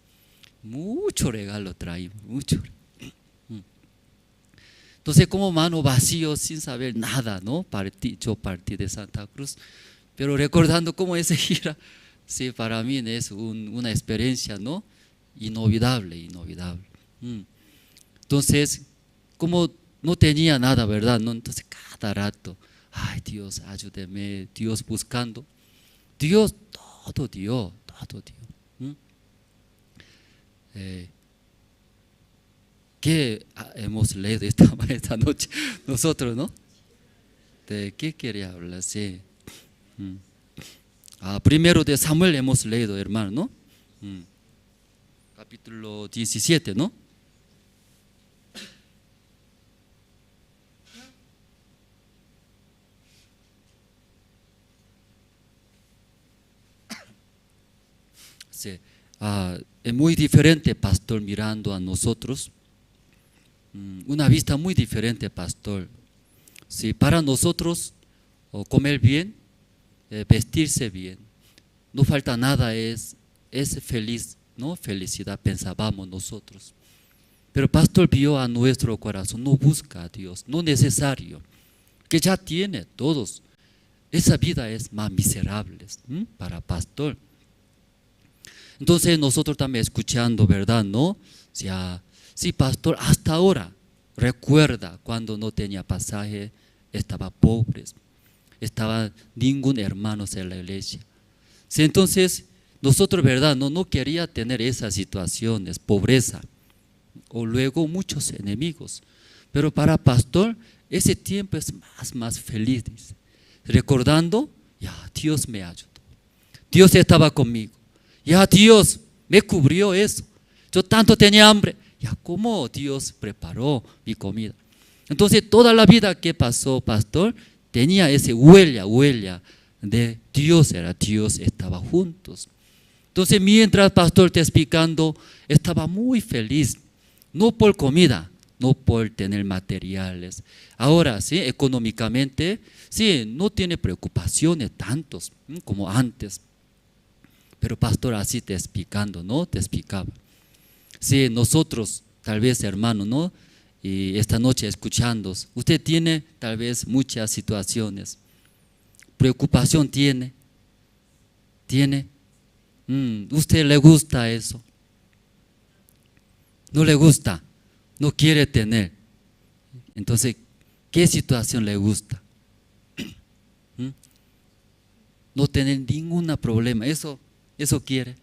Mucho regalo traímos, mucho. Entonces como mano vacío, sin saber nada, ¿no? Yo partí de Santa Cruz, pero recordando cómo esa gira, sí, para mí es una experiencia, ¿no? Inolvidable, inolvidable. Entonces, como no tenía nada, ¿verdad? ¿No? Entonces cada rato, ay Dios, ayúdeme, Dios buscando. Dios todo dio, todo dio. ¿Qué hemos leído esta noche nosotros, no? ¿De qué quería hablar? Sí. Primero de Samuel hemos leído, hermano, ¿no? Capítulo 17, ¿no? Sí. Es muy diferente, pastor, mirando a nosotros. Una vista muy diferente, pastor. Sí, para nosotros, comer bien, vestirse bien, no falta nada, es feliz, ¿no? Felicidad, pensábamos nosotros. Pero pastor vio a nuestro corazón, no busca a Dios, no necesario, que ya tiene todos. Esa vida es más miserable para pastor. Entonces nosotros también escuchando, ¿verdad? ¿No? Sí, pastor, hasta ahora recuerda cuando no tenía pasaje, estaba pobre, estaba ningún hermano en la iglesia. Sí, entonces nosotros, ¿verdad? No quería tener esas situaciones, pobreza, o luego muchos enemigos. Pero para pastor, ese tiempo es más feliz, dice. Recordando, ya Dios me ayudó, Dios estaba conmigo. Ya Dios me cubrió eso. Yo tanto tenía hambre. Ya cómo Dios preparó mi comida. Entonces toda la vida que pasó, pastor, tenía ese huella de Dios, Dios estaba juntos. Entonces mientras pastor te explicando, estaba muy feliz. No por comida, no por tener materiales. Ahora sí, económicamente, sí, no tiene preocupaciones tantos como antes. Pero pastor así te explicando, ¿no? Te explicaba. Sí, nosotros, tal vez hermano, ¿no? Y esta noche escuchando, usted tiene tal vez muchas situaciones. Preocupación tiene. ¿Usted le gusta eso? No le gusta, no quiere tener. Entonces, ¿qué situación le gusta? No tener ningún problema, eso quiere.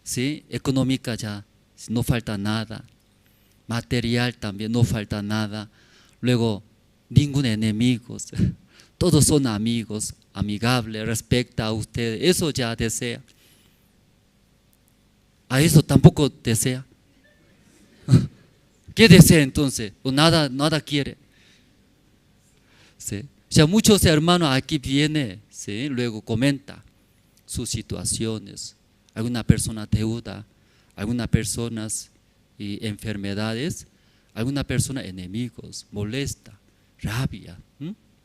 ¿Sí? Económica ya no falta nada, material también no falta nada, luego ningún enemigo, todos son amigos, amigables, respecta a ustedes, eso ya desea. A eso tampoco desea. ¿Qué desea entonces? O nada quiere. ¿Sí? O sea, muchos hermanos aquí vienen, ¿sí? Luego comenta sus situaciones. Alguna persona deuda, algunas personas y enfermedades, alguna persona enemigos, molesta, rabia,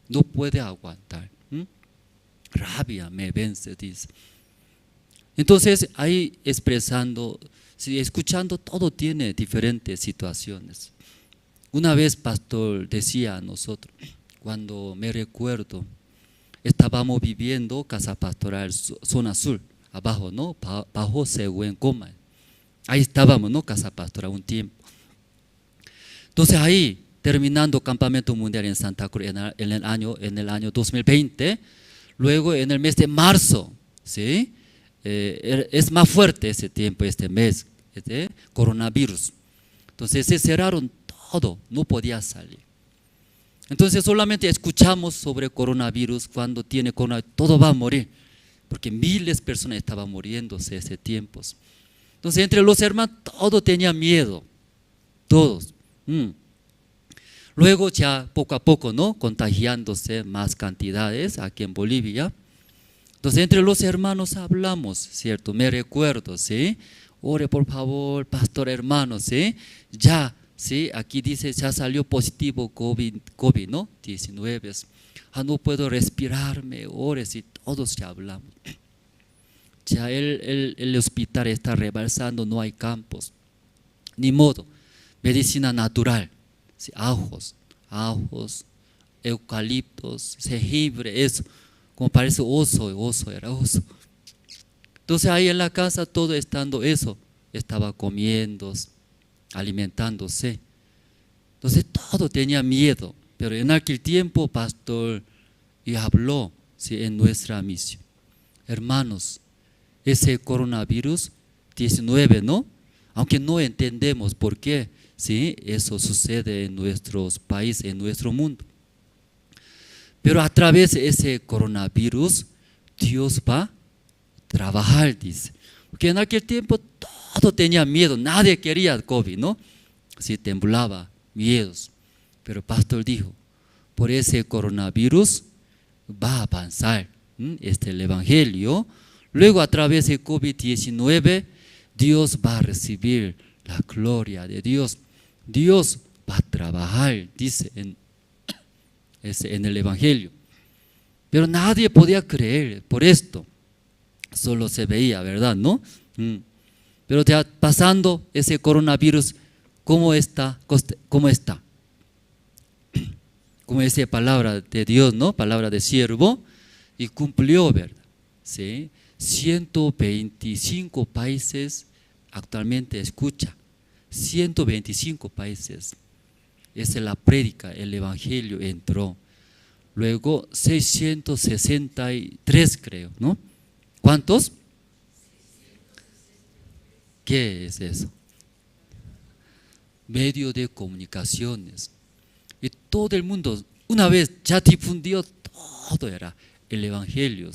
no puede aguantar. Rabia me vence, dice. Entonces ahí expresando, sí, escuchando, todo tiene diferentes situaciones. Una vez pastor decía a nosotros, cuando me recuerdo, estábamos viviendo casa pastoral, zona sur, abajo, ¿no? Bajo Según Coma. Ahí estábamos, ¿no? Casa pastoral un tiempo. Entonces ahí, terminando campamento mundial en Santa Cruz en el año 2020, luego en el mes de marzo, ¿sí? Es más fuerte ese tiempo, este mes, coronavirus. Entonces se cerraron todo, no podía salir. Entonces solamente escuchamos sobre coronavirus, cuando tiene coronavirus, todo va a morir, porque miles de personas estaban muriéndose ese tiempo. Entonces entre los hermanos todos tenían miedo, todos. Luego ya poco a poco, ¿no? Contagiándose más cantidades aquí en Bolivia. Entonces entre los hermanos hablamos, ¿cierto? Me recuerdo, ¿sí? Ore por favor, pastor hermano, ¿sí? Ya, ¿sí? Aquí dice, ya salió positivo COVID, ¿no? 19. No puedo respirarme, ore, sí, todos ya hablamos. Ya el hospital está rebalsando, no hay campos. Ni modo, medicina natural, ¿sí? Ajos, eucaliptos, jengibre, eso. Como parece oso, era oso. Entonces ahí en la casa todo estando eso, estaba comiendo, alimentándose. Entonces todo tenía miedo, pero en aquel tiempo pastor y habló, ¿sí? En nuestra misión. Hermanos, ese coronavirus 19, ¿no? Aunque no entendemos por qué, ¿sí? Eso sucede en nuestros países, en nuestro mundo. Pero a través de ese coronavirus, Dios va a trabajar, dice. Porque en aquel tiempo todo tenía miedo, nadie quería COVID, ¿no? Sí, temblaba, miedos. Pero el pastor dijo, por ese coronavirus va a avanzar el evangelio. Luego a través de COVID-19, Dios va a recibir la gloria de Dios. Dios va a trabajar, dice en el evangelio. Pero nadie podía creer por esto. Solo se veía, ¿verdad? ¿No? Pero ya pasando ese coronavirus, ¿cómo está? ¿Cómo está? Como esa palabra de Dios, ¿no? Palabra de siervo, y cumplió, ¿verdad? ¿Sí? 125 países actualmente escucha. 125 países. Esa es la prédica, el evangelio entró. Luego 663 creo, ¿no? ¿Cuántos? ¿Qué es eso? Medio de comunicaciones. Y todo el mundo, una vez ya difundió, todo era el evangelio.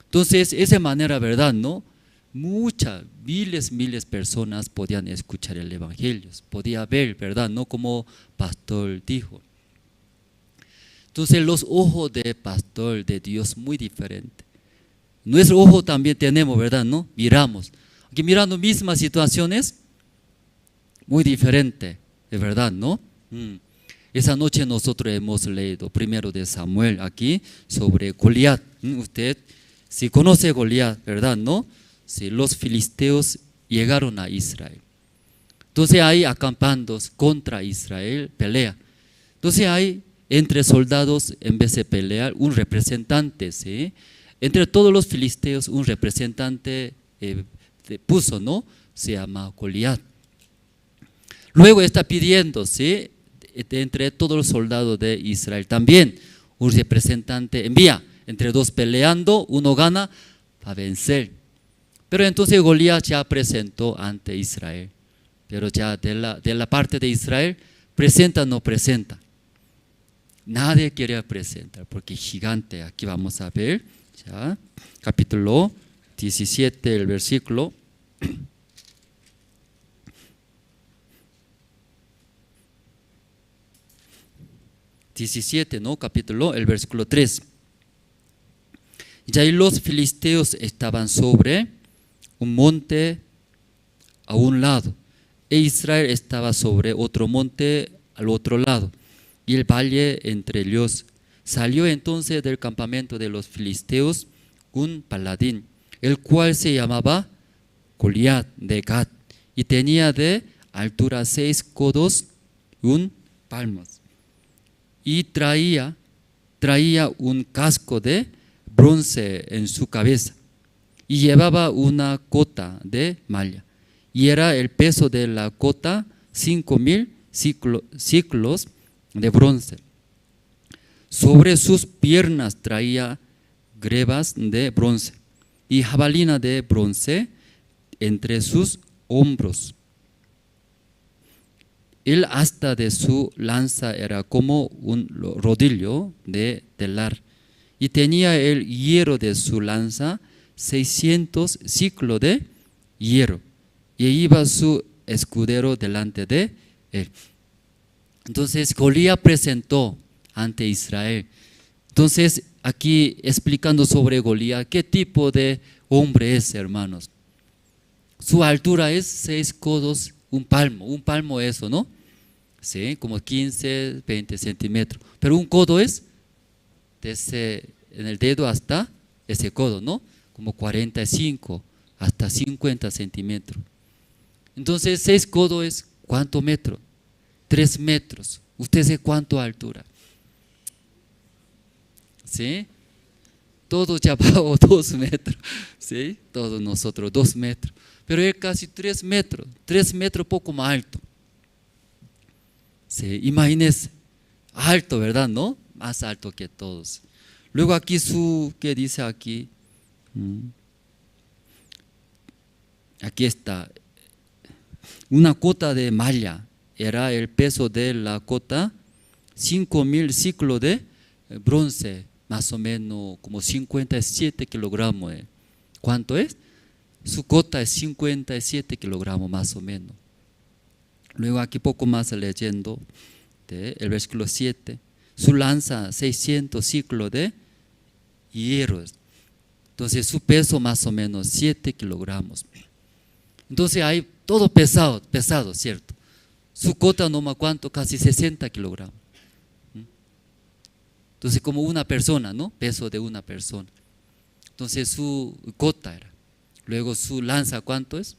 Entonces, esa manera, ¿verdad? ¿No? Muchas, miles de personas podían escuchar el evangelio, podía ver, ¿verdad? No como pastor dijo. Entonces los ojos de pastor de Dios muy diferentes. Nuestro ojo también tenemos, ¿verdad? ¿No? Miramos. Aquí mirando mismas situaciones, muy diferente, de verdad, ¿no? Esa noche nosotros hemos leído primero de Samuel aquí sobre Goliat. Usted si conoce Goliat, ¿verdad? ¿No? Si los filisteos llegaron a Israel. Entonces hay acampando contra Israel, pelea. Entonces hay entre soldados, en vez de pelear, un representante, ¿sí? Entre todos los filisteos, un representante puso, ¿no? Se llama Goliat. Luego está pidiendo, ¿sí? Entre todos los soldados de Israel también, un representante envía, entre dos peleando, uno gana para vencer. Pero entonces Goliat ya presentó ante Israel. Pero ya de la parte de Israel, presenta o no presenta. Nadie quería presentar, porque gigante, aquí vamos a ver, ya, capítulo 17, el versículo 17, ¿no? Capítulo, el versículo 3. Y ahí los filisteos estaban sobre un monte a un lado, e Israel estaba sobre otro monte al otro lado, y el valle entre ellos. Salió entonces del campamento de los filisteos un paladín, el cual se llamaba Goliat de Gat, y tenía de altura 6 codos y 1 palmos, y traía un casco de bronce en su cabeza, y llevaba una cota de malla, y era el peso de la cota 5,000 ciclos de bronce. Sobre sus piernas traía grebas de bronce y jabalina de bronce entre sus hombros. El asta de su lanza era como un rodillo de telar, y tenía el hierro de su lanza 600 ciclos de hierro, y iba su escudero delante de él. Entonces Goliat presentó ante Israel. Entonces, aquí explicando sobre Goliat, ¿qué tipo de hombre es, hermanos? Su altura es 6 codos, un palmo eso, ¿no? Sí, como 15, 20 centímetros. Pero un codo es desde en el dedo hasta ese codo, ¿no? Como 45 hasta 50 centímetros. Entonces, 6 codos es ¿cuánto metro? 3 metros. ¿Usted sabe cuánto altura? ¿Sí? Todos ya bajo 2 metros. ¿Sí? Todos nosotros 2 metros. Pero él casi 3 metros. 3 metros poco más alto. ¿Sí? Imagínense. Alto, ¿verdad? ¿No? Más alto que todos. Luego aquí ¿qué dice aquí? Aquí está. Una cota de malla. Era el peso de la cota 5.000 ciclos de bronce. Más o menos como 57 kilogramos. ¿Cuánto es? Su cota es 57 kilogramos más o menos. Luego aquí poco más leyendo el versículo 7. Su lanza 600 ciclos de hierro. Entonces su peso más o menos 7 kilogramos. Entonces hay todo pesado, ¿cierto? Su cota no más cuánto, casi 60 kilogramos. Entonces como una persona, ¿no? Peso de una persona. Entonces su cota era. Luego su lanza, ¿cuánto es?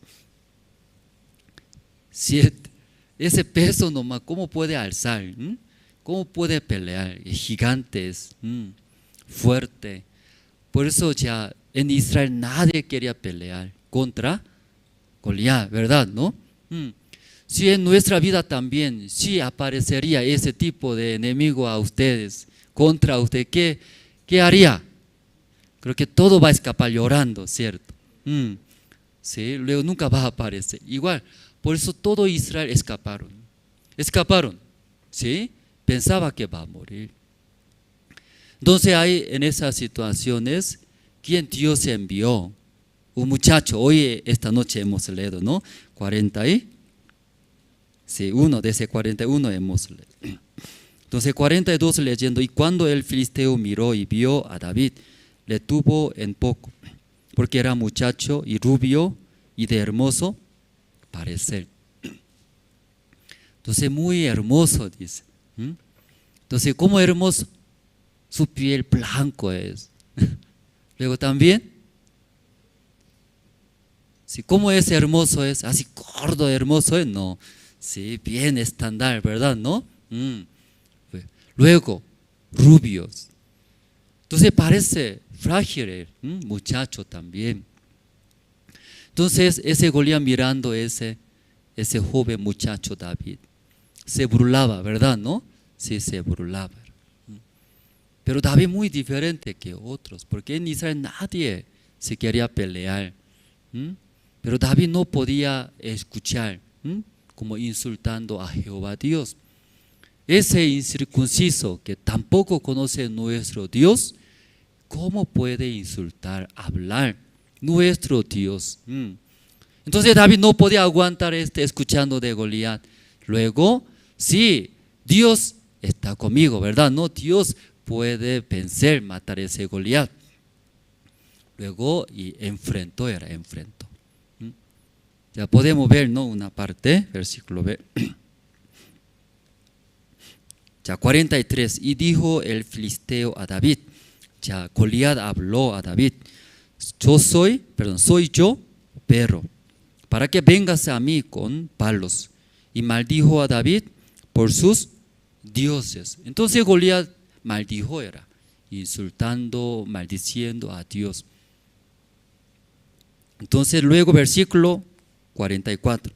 7. Ese peso nomás, ¿cómo puede alzar? ¿Cómo puede pelear? Gigante es, fuerte. Por eso ya en Israel nadie quería pelear contra Goliat, ¿verdad? ¿No? Si en nuestra vida también, si aparecería ese tipo de enemigo a ustedes, contra usted, ¿qué haría? Creo que todo va a escapar llorando, ¿cierto? Sí, luego nunca va a aparecer. Igual, por eso todo Israel escaparon, ¿sí? Pensaba que va a morir. Entonces hay en esas situaciones, ¿quién Dios envió? Un muchacho, hoy esta noche hemos leído, ¿no? 41, de ese 41 hemos leído. Entonces 42 leyendo, y cuando el filisteo miró y vio a David, le tuvo en poco, porque era muchacho y rubio y de hermoso parecer. Entonces muy hermoso, dice. Entonces, ¿cómo hermoso? Su piel blanco es. Luego también, sí, ¿cómo es hermoso? Es así gordo, hermoso es, no. Sí, bien estándar, ¿verdad? ¿No? Luego, rubios. Entonces parece frágil, muchacho también. Entonces ese Goliat mirando ese joven muchacho David, se burlaba, ¿verdad? ¿No? Sí, se burlaba. Pero David muy diferente que otros, porque en Israel nadie se quería pelear. Pero David no podía escuchar, como insultando a Jehová Dios. Ese incircunciso que tampoco conoce nuestro Dios, ¿cómo puede insultar, hablar nuestro Dios? Entonces David no podía aguantar escuchando de Goliat. Luego, sí, Dios está conmigo, ¿verdad? No, Dios puede vencer, matar ese Goliat. Luego, y enfrentó. Ya podemos ver, ¿no? Una parte, versículo B. Ya 43, y dijo el filisteo a David, ya Goliat habló a David, soy yo, perro, para que vengas a mí con palos. Y maldijo a David por sus dioses. Entonces Goliat maldijo, era insultando, maldiciendo a Dios. Entonces luego versículo 44.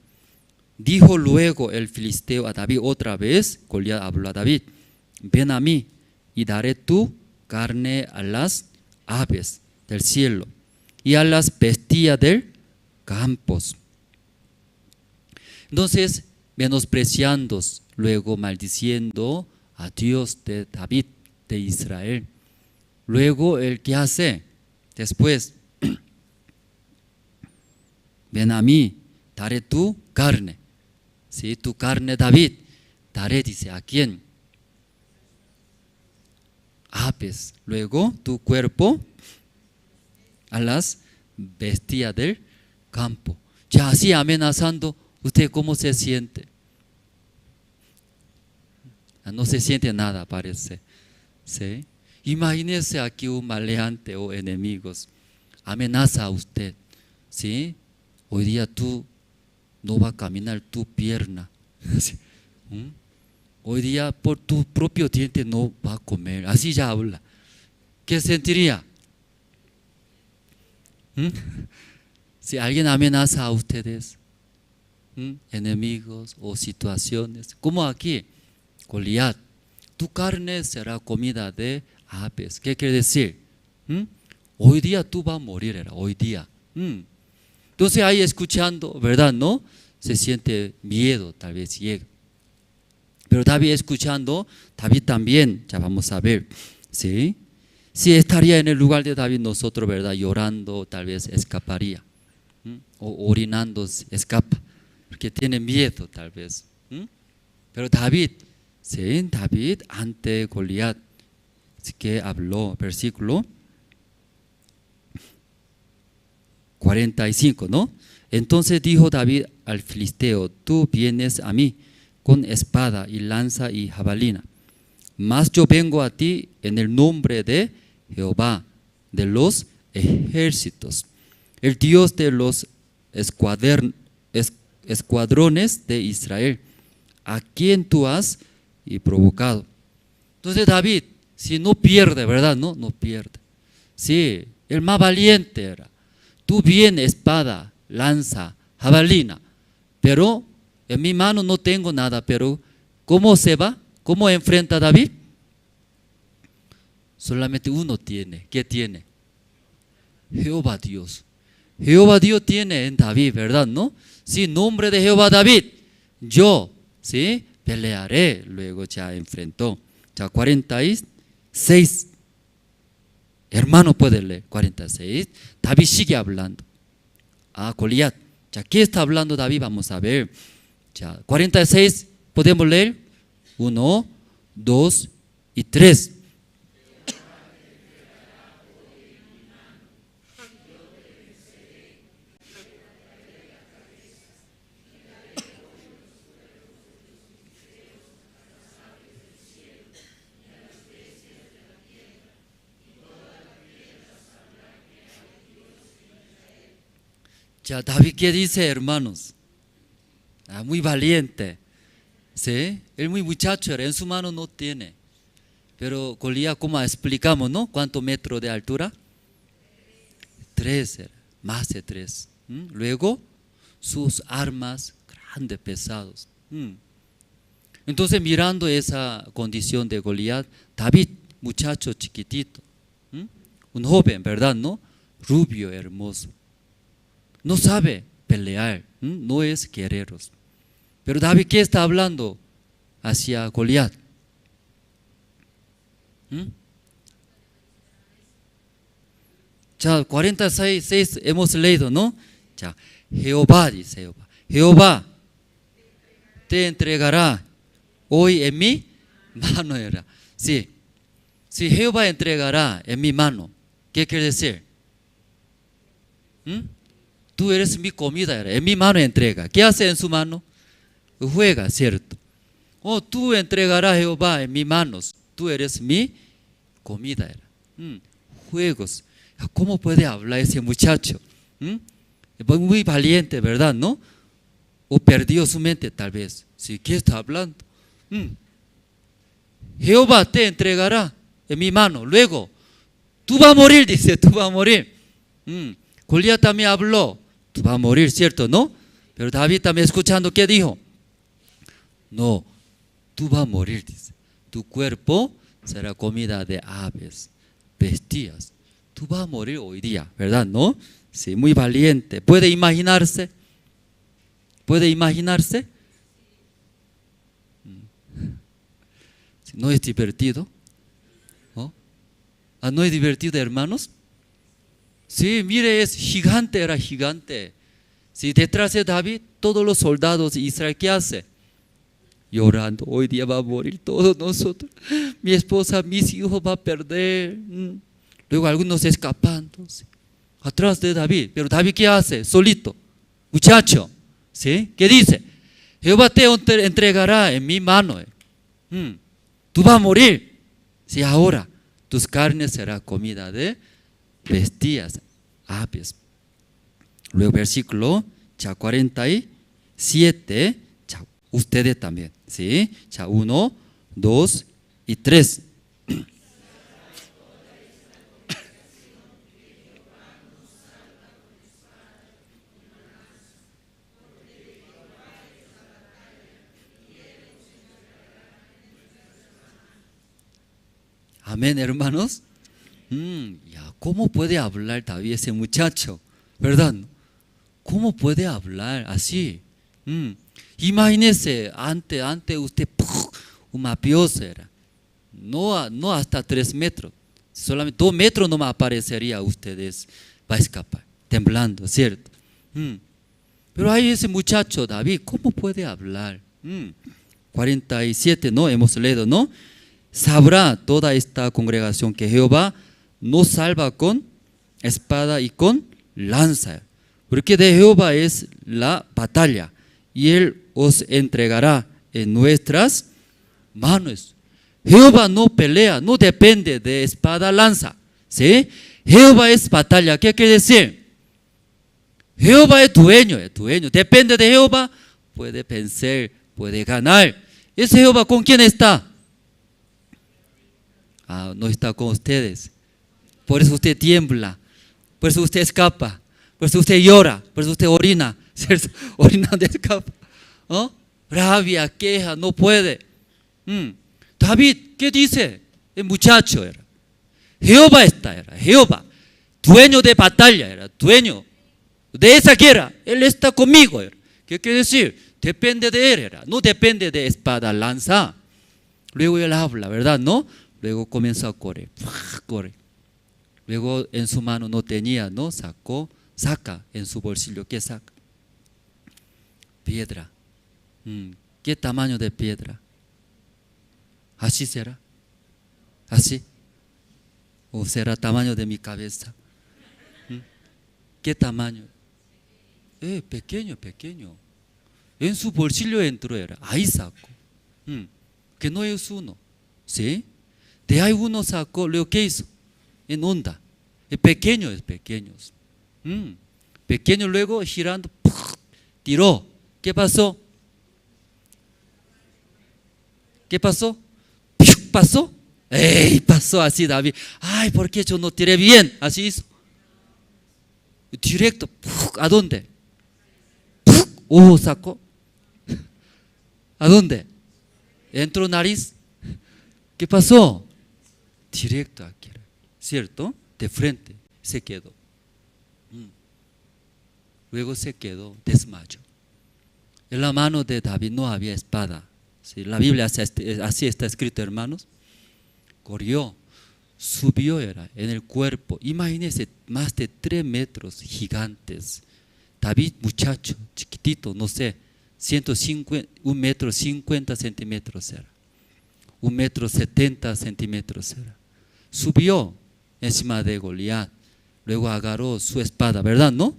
Dijo luego el filisteo a David otra vez, Goliat habló a David, ven a mí y daré tu carne a las aves del cielo y a las bestias del campo. Entonces, menospreciando, luego maldiciendo a Dios de David, de Israel. Luego, ¿el qué hace? Después, ven a mí, daré tu carne. Sí, tu carne, David. Daré, dice, ¿a quién? aves, luego tu cuerpo a las bestias del campo. Ya así amenazando, ¿usted cómo se siente? No se siente nada, parece. ¿Sí? Imagínese aquí un maleante o enemigos. Amenaza a usted. ¿Sí? Hoy día tú no vas a caminar tu pierna. ¿Sí? Hoy día por tu propio diente no va a comer. Así ya habla. ¿Qué sentiría? Si alguien amenaza a ustedes, enemigos o situaciones, como aquí, Goliat, tu carne será comida de aves. ¿Qué quiere decir? Hoy día tú vas a morir, era hoy día. Entonces ahí escuchando, ¿verdad? ¿No? Se siente miedo, tal vez llega. Pero David escuchando, David también, ya vamos a ver, ¿sí? Si estaría en el lugar de David nosotros, ¿verdad? Llorando, tal vez escaparía. O orinando, escapa, porque tiene miedo tal vez. Pero David, ¿sí? David ante Goliat, que habló, versículo 45, ¿no? Entonces dijo David al filisteo, tú vienes a mí con espada y lanza y jabalina, mas yo vengo a ti en el nombre de Jehová de los ejércitos, el Dios de los escuadrones de Israel, a quien tú has provocado. Entonces David, si no pierde, ¿verdad? No pierde. Sí, el más valiente era. Tú vienes espada, lanza, jabalina, pero en mi mano no tengo nada, pero ¿cómo se va? ¿Cómo enfrenta a David? Solamente uno tiene. ¿Qué tiene? Jehová Dios. Jehová Dios tiene en David, ¿verdad? ¿No? Sí, nombre de Jehová David, yo, ¿sí? Pelearé. Luego ya enfrentó. Ya 46. Hermano puede leer 46. David sigue hablando. Goliat. Ya, ¿qué está hablando David? Vamos a ver. Ya, 46, podemos leer. 1, 2 y 3. Ya, David, ¿qué dice, hermanos? Muy valiente. ¿Sí? Él muy muchacho era, en su mano no tiene. Pero Goliat, ¿cómo explicamos, no? ¿Cuántos metros de altura? 3 era, más de 3. Luego, sus armas grandes, pesados. Entonces, mirando esa condición de Goliat, David, muchacho chiquitito, un joven, ¿verdad? ¿No? Rubio, hermoso. No sabe pelear, no es guerrero. Pero David, ¿qué está hablando hacia Goliat? Ya, 46 hemos leído, ¿no? Ya, Jehová dice Jehová. Jehová te entregará hoy en mi mano. Era. Sí, si Jehová entregará en mi mano, ¿qué quiere decir? Tú eres mi comida, era. En mi mano entrega. ¿Qué hace en su mano? Juega, ¿cierto? Tú entregarás a Jehová en mis manos. Tú eres mi comida, era. Juegos. ¿Cómo puede hablar ese muchacho? Muy valiente, ¿verdad? ¿No? O perdió su mente, tal vez. ¿Sí? ¿Qué está hablando? Jehová te entregará en mi mano. Luego, tú vas a morir, dice, tú vas a morir. Goliat también habló. Tú vas a morir, ¿cierto? ¿No? Pero David también escuchando, ¿qué dijo? No, tú vas a morir, dice. Tu cuerpo será comida de aves, bestias. Tú vas a morir hoy día, ¿verdad? ¿No? Sí, muy valiente. ¿Puede imaginarse? ¿Puede imaginarse? ¿No es divertido? ¿No es divertido, hermanos? Sí, mire, es gigante, era gigante. Sí, detrás de David, todos los soldados de Israel, ¿qué hace? llorando, hoy día va a morir todos nosotros, mi esposa, mis hijos va a perder. Luego algunos escapando, ¿sí? Atrás de David. Pero David, ¿qué hace? Solito, muchacho, ¿sí? ¿Qué dice? Jehová te entregará en mi mano. Tú vas a morir. Si ahora tus carnes será comida de bestias, aves. Luego versículo 47, ustedes también, ¿sí? 1, 2 y 3. Amén, hermanos. Ya, ¿cómo puede hablar David ese muchacho? ¿Verdad? ¿Cómo puede hablar así? Imagínese, antes usted un mafioso era. No hasta 3 metros. Solamente 2 metros no me aparecería ustedes. Va a escapar, temblando, ¿cierto? Pero hay ese muchacho David, ¿cómo puede hablar? 47, ¿no? Hemos leído, ¿no? Sabrá toda esta congregación que Jehová nos salva con espada y con lanza, porque de Jehová es la batalla y Él os entregará en nuestras manos. Jehová no pelea, no depende de espada, lanza, ¿sí? Jehová es batalla. ¿Qué quiere decir? Jehová es dueño, depende de Jehová, puede vencer, puede ganar. ¿Ese Jehová con quién está? No está con ustedes. Por eso usted tiembla, por eso usted escapa, por eso usted llora, por eso usted orina, ¿cierto? Orinando escapa, ¿no? Rabia, queja, no puede. David, ¿qué dice? El muchacho era. Jehová era Jehová, dueño de batalla, era dueño de esa guerra. Él está conmigo. Era. ¿Qué quiere decir? Depende de él, era. No depende de espada, lanza. Luego él habla, ¿verdad? ¿No? Luego comenzó a correr, corre. Luego en su mano no tenía, ¿no? Saca en su bolsillo. ¿Qué saca? Piedra. ¿Qué tamaño de piedra? ¿Así será? ¿Así? ¿O será tamaño de mi cabeza? ¿Qué tamaño? Pequeño. En su bolsillo entró, era. Ahí sacó. Que no es uno. ¿Sí? De ahí uno sacó, luego ¿qué hizo? En onda. Es pequeño. Pequeño, luego girando, tiró. ¿Qué pasó? ¿Pasó? Pasó así David. Ay, ¿por qué yo no tiré bien? Así hizo. Directo. ¿A dónde? Sacó. ¿A dónde? Entró nariz. ¿Qué pasó? Directo aquí, ¿cierto? De frente, se quedó. Luego se quedó, desmayó. En la mano de David no había espada. ¿Sí? La Biblia así está escrito, hermanos. Corrió, subió, era en el cuerpo. Imagínense, más de 3 metros gigantes. David, muchacho, chiquitito, no sé, 1 metro 50 centímetros era. 1 metro 70 centímetros era. Subió encima de Goliat, luego agarró su espada, ¿verdad? ¿No?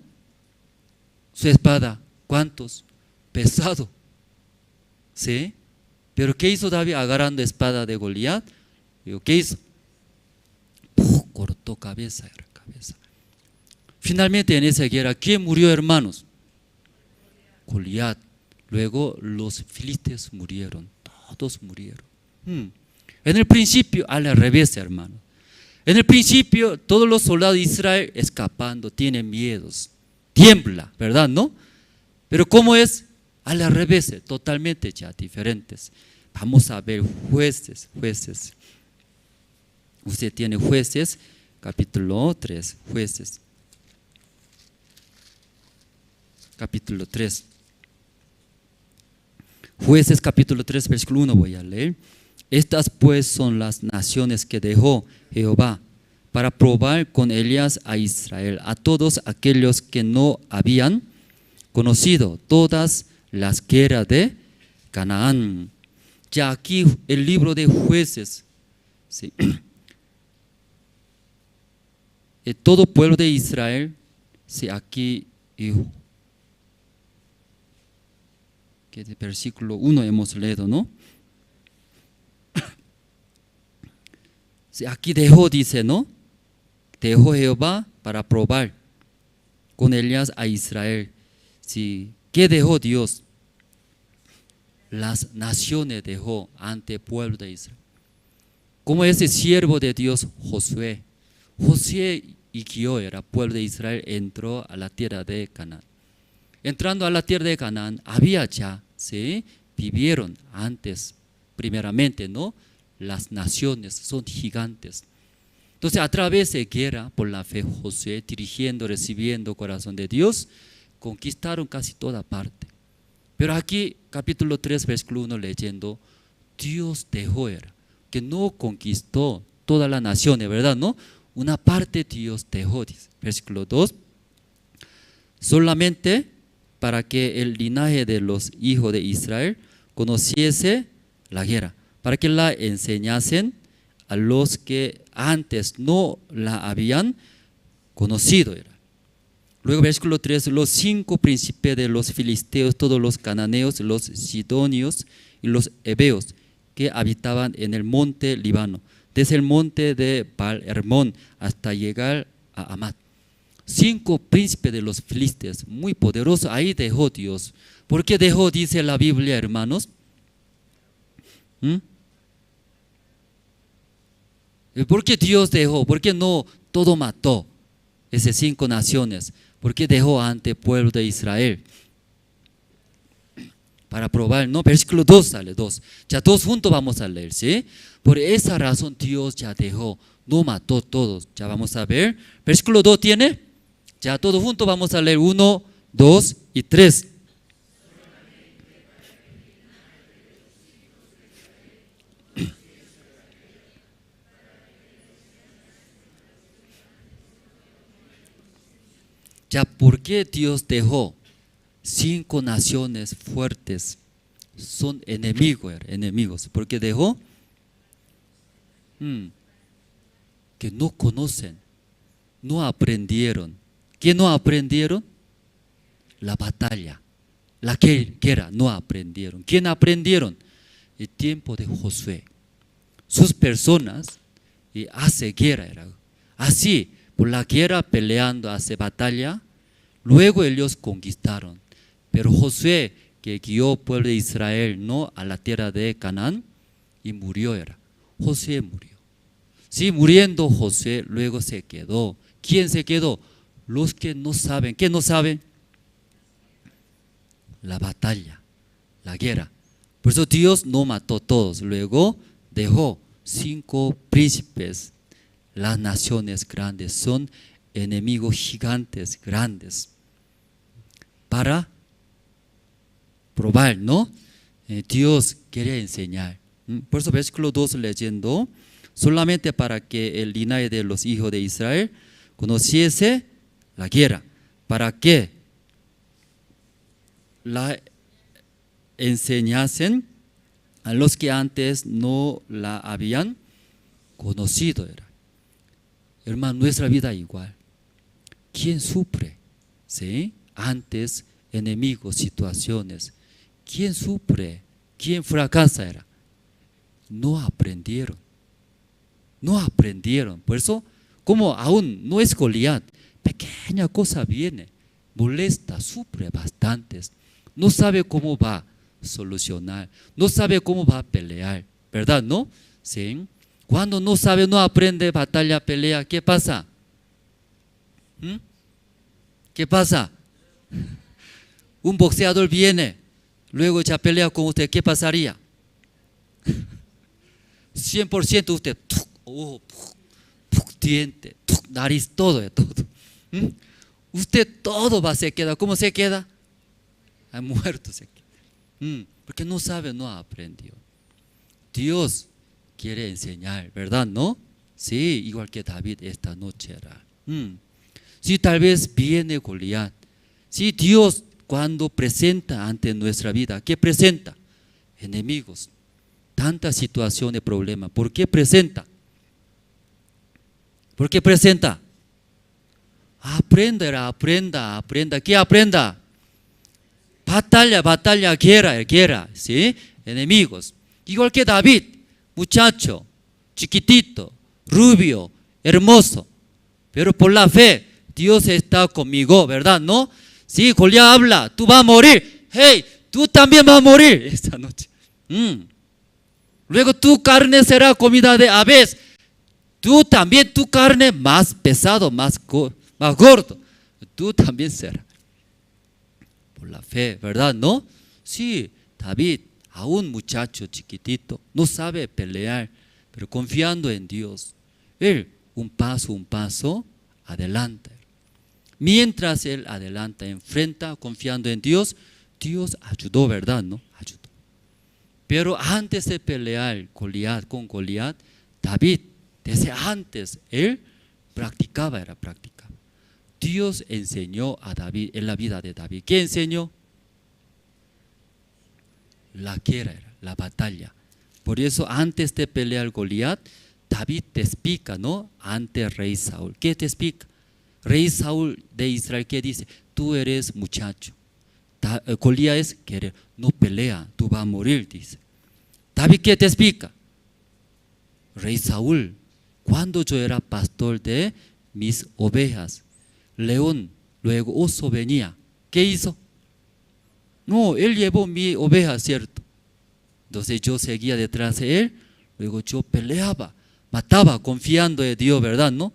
Su espada, ¿cuántos? Pesado, ¿sí? Pero ¿qué hizo David agarrando espada de Goliat? ¿Qué hizo? Cortó cabeza. Finalmente en esa guerra, ¿quién murió, hermanos? Goliat. Luego los filisteos murieron, todos murieron. En el principio, al revés, hermano. En el principio, todos los soldados de Israel escapando, tienen miedos, tiembla, ¿verdad? ¿No? Pero ¿cómo es? Al revés, totalmente ya diferentes. Vamos a ver Jueces. Usted tiene Jueces, capítulo 3, Jueces. Capítulo 3. Jueces, capítulo 3, versículo 1 voy a leer. Estas pues son las naciones que dejó Jehová para probar con Elías a Israel, a todos aquellos que no habían conocido todas las guerras de Canaán. Ya aquí el libro de Jueces, ¿sí? Todo pueblo de Israel, ¿sí? Aquí, que de versículo 1 hemos leído, ¿no? Sí, aquí dejó, dice, ¿no? Dejó Jehová para probar con Elías a Israel. Sí. ¿Qué dejó Dios? Las naciones dejó ante el pueblo de Israel. Como ese siervo de Dios, Josué. Josué y guió era pueblo de Israel, entró a la tierra de Canaán. Entrando a la tierra de Canaán, había ya, ¿sí? Vivieron antes, primeramente, ¿no? Las naciones son gigantes. Entonces, a través de guerra, por la fe, Josué, dirigiendo, recibiendo corazón de Dios, conquistaron casi toda parte. Pero aquí, capítulo 3, versículo 1, leyendo, Dios dejó era, que no conquistó toda la nación, ¿verdad? ¿No? Una parte Dios dejó, dice. Versículo 2, solamente para que el linaje de los hijos de Israel conociese la guerra, para que la enseñasen a los que antes no la habían conocido. Era. Luego versículo 3, los 5 príncipes de los filisteos, todos los cananeos, los sidonios y los heveos que habitaban en el monte Líbano, desde el monte de Baal Hermón hasta llegar a Amat. 5 príncipes de los filisteos, muy poderosos, ahí dejó Dios. ¿Por qué dejó, dice la Biblia, hermanos? ¿Por qué Dios dejó? ¿Por qué no todo mató? Esas 5 naciones. ¿Por qué dejó ante el pueblo de Israel? Para probar, ¿no? Versículo 2 sale, 2. Ya todos juntos vamos a leer, ¿sí? Por esa razón Dios ya dejó, no mató todos. Ya vamos a ver. Versículo 2 tiene. Ya todos juntos vamos a leer 1, 2 y 3. Ya, ¿por qué Dios dejó 5 naciones fuertes? Son enemigos. ¿Por qué dejó? Que no conocen, no aprendieron. ¿Qué no aprendieron? La batalla, la guerra, no aprendieron. ¿Quién aprendieron? El tiempo de Josué. Sus personas hace guerra, era así. Por la guerra peleando, hace batalla, luego ellos conquistaron. Pero Josué, que guió al pueblo de Israel, no a la tierra de Canaán, y murió era. Josué murió. Sí, muriendo Josué, luego se quedó. ¿Quién se quedó? Los que no saben. ¿Qué no saben? La batalla, la guerra. Por eso Dios no mató a todos. Luego dejó 5 príncipes. Las naciones grandes son enemigos gigantes, grandes, para probar, ¿no? Dios quería enseñar. Por eso versículo 2 leyendo, solamente para que el linaje de los hijos de Israel conociese la guerra, para que la enseñasen a los que antes no la habían conocido. Era. Hermano, nuestra vida igual. ¿Quién sufre? ¿Sí? Antes, enemigos, situaciones. ¿Quién sufre? ¿Quién fracasa? Era. No aprendieron. No aprendieron. Por eso, como aún no es Goliat, pequeña cosa viene, molesta, sufre bastantes. No sabe cómo va a solucionar. No sabe cómo va a pelear. ¿Verdad? ¿No? ¿Sí? Cuando no sabe, no aprende, batalla, pelea, ¿qué pasa? ¿Qué pasa? Un boxeador viene, luego ya pelea con usted, ¿qué pasaría? 100% usted, diente, nariz, todo. Usted todo va, se queda, ¿cómo se queda? Muerto se queda. Porque no sabe, no aprendió. Dios quiere enseñar, ¿verdad? ¿No? Sí, igual que David esta noche era. Sí, tal vez viene Goliat. Sí, Dios cuando presenta ante nuestra vida, ¿qué presenta? Enemigos. tantas situaciones, problemas. ¿Por qué presenta? ¿Por qué presenta? Aprenda. ¿Qué aprenda? Batalla, guerra, ¿sí? Enemigos. Igual que David, muchacho, chiquitito, rubio, hermoso. Pero por la fe, Dios está conmigo, ¿verdad? ¿No? Sí, Goliat habla, tú vas a morir. Hey, tú también vas a morir esta noche. Luego tu carne será comida de aves. Tú también, tu carne más pesado, más gordo. Tú también serás. Por la fe, ¿verdad? ¿No? Sí, David, aún muchacho chiquitito, no sabe pelear, pero confiando en Dios. Él, un paso, adelanta. Mientras él adelanta, enfrenta, confiando en Dios, Dios ayudó, ¿verdad? ¿No? Ayudó. Pero antes de pelear con Goliat, David, desde antes, él practicaba. Dios enseñó a David, en la vida de David. ¿Qué enseñó? La guerra, la batalla. Por eso, antes de pelear Goliat, David te explica, ¿no? Ante el rey Saúl. ¿Qué te explica? Rey Saúl de Israel, ¿qué dice? Tú eres muchacho. Goliat es querer, no pelea, tú vas a morir, dice. David, ¿qué te explica? Rey Saúl, cuando yo era pastor de mis ovejas, león, luego oso venía, ¿qué hizo? No, él llevó mi oveja, ¿cierto? Entonces yo seguía detrás de él, luego yo peleaba, mataba, confiando en Dios, ¿verdad? ¿No?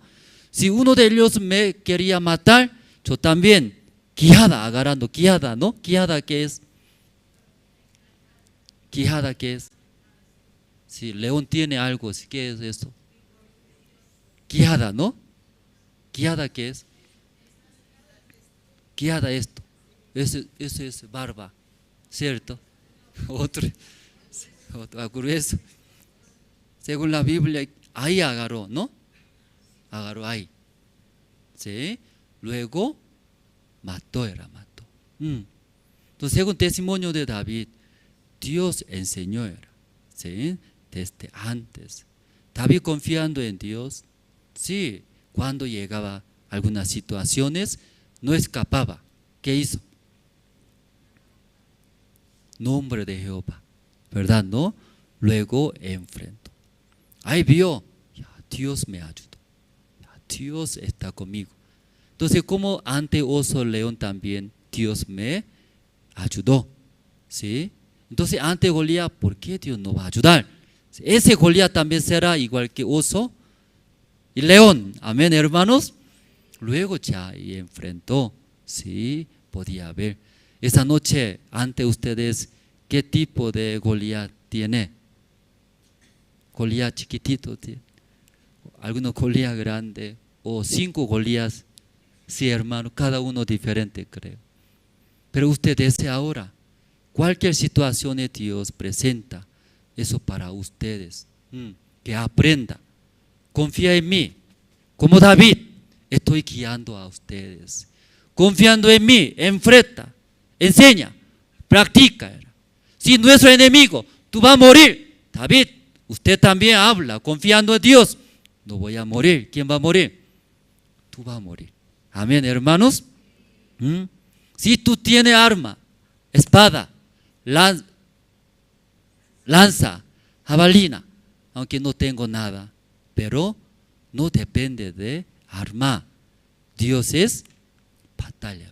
Si uno de ellos me quería matar, yo también, quijada, agarrando, quijada, ¿no? ¿Quijada qué es? ¿Quijada qué es? Si león tiene algo, ¿qué es eso? Quijada, ¿no? ¿Quijada qué es? Quijada esto. Eso es barba, ¿cierto? Otro grueso. Según la Biblia, ahí agarró, ¿no? Agarró ahí. ¿Sí? Luego mató. Entonces, según testimonio de David, Dios enseñó, ¿sí? Desde antes. David confiando en Dios, sí, cuando llegaba a algunas situaciones, no escapaba. ¿Qué hizo? Nombre de Jehová, ¿verdad? ¿No? Luego enfrentó. Ahí vio, ya, Dios me ayudó, ya, Dios está conmigo. Entonces, como ante oso león también Dios me ayudó, ¿sí? Entonces, ante Goliat, ¿por qué Dios no va a ayudar? Ese Goliat también será igual que oso y león, amén, hermanos. Luego ya y enfrentó, sí, podía ver. Esa noche, ante ustedes, ¿qué tipo de Goliat tiene? Goliat chiquitito tiene, algunos Goliat grande, o 5 Goliat, sí, hermano, cada uno diferente, creo. Pero ustedes ahora, cualquier situación que Dios presenta, eso para ustedes, que aprenda, confía en mí, como David, estoy guiando a ustedes, confiando en mí, enfrenta, enseña, practica. Si nuestro enemigo, tú vas a morir, David, usted también habla, confiando en Dios, no voy a morir. ¿Quién va a morir? Tú vas a morir. Amén, hermanos. Si tú tienes arma, espada, lanza, jabalina, aunque no tengo nada, pero no depende de arma. Dios es batalla.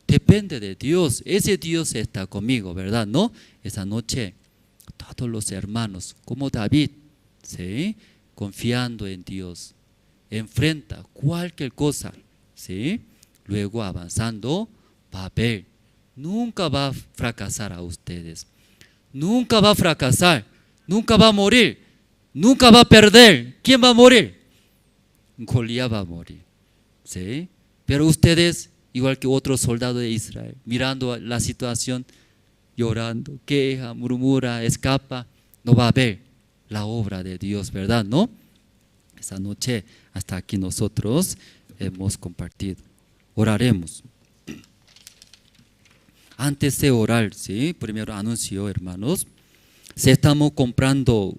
Depende de Dios. Ese Dios está conmigo, ¿verdad? ¿No? Esa noche, todos los hermanos, como David, ¿sí? Confiando en Dios, enfrenta cualquier cosa, ¿sí? Luego avanzando, va a ver, nunca va a fracasar a ustedes. Nunca va a fracasar, nunca va a morir, nunca va a perder. ¿Quién va a morir? Goliat va a morir, ¿sí? Pero ustedes, igual que otros soldados de Israel, mirando la situación, llorando, queja, murmura, escapa, no va a ver la obra de Dios, ¿verdad? ¿No? Esa noche hasta aquí nosotros hemos compartido. Oraremos. Antes de orar, ¿sí? Primero anuncio, hermanos. Si estamos comprando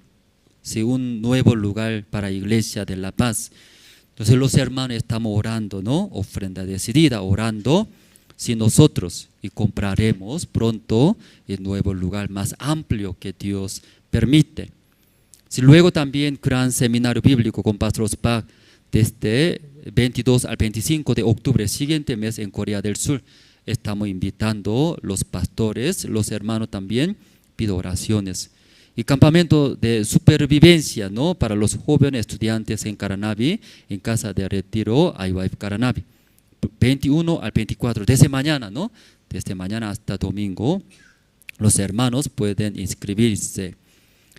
un nuevo lugar para Iglesia de La Paz, entonces los hermanos estamos orando, ¿no? Ofrenda decidida, orando, si nosotros y compraremos pronto el nuevo lugar más amplio que Dios permite. Si luego también gran seminario bíblico con Pastor Ospak desde 22 al 25 de octubre, siguiente mes en Corea del Sur, estamos invitando los pastores, los hermanos también, pido oraciones. Y campamento de supervivencia, ¿no? Para los jóvenes estudiantes en Caranavi, en Casa de Retiro, IYF Caranavi. 21 al 24, desde mañana, ¿no? Desde mañana hasta domingo, los hermanos pueden inscribirse.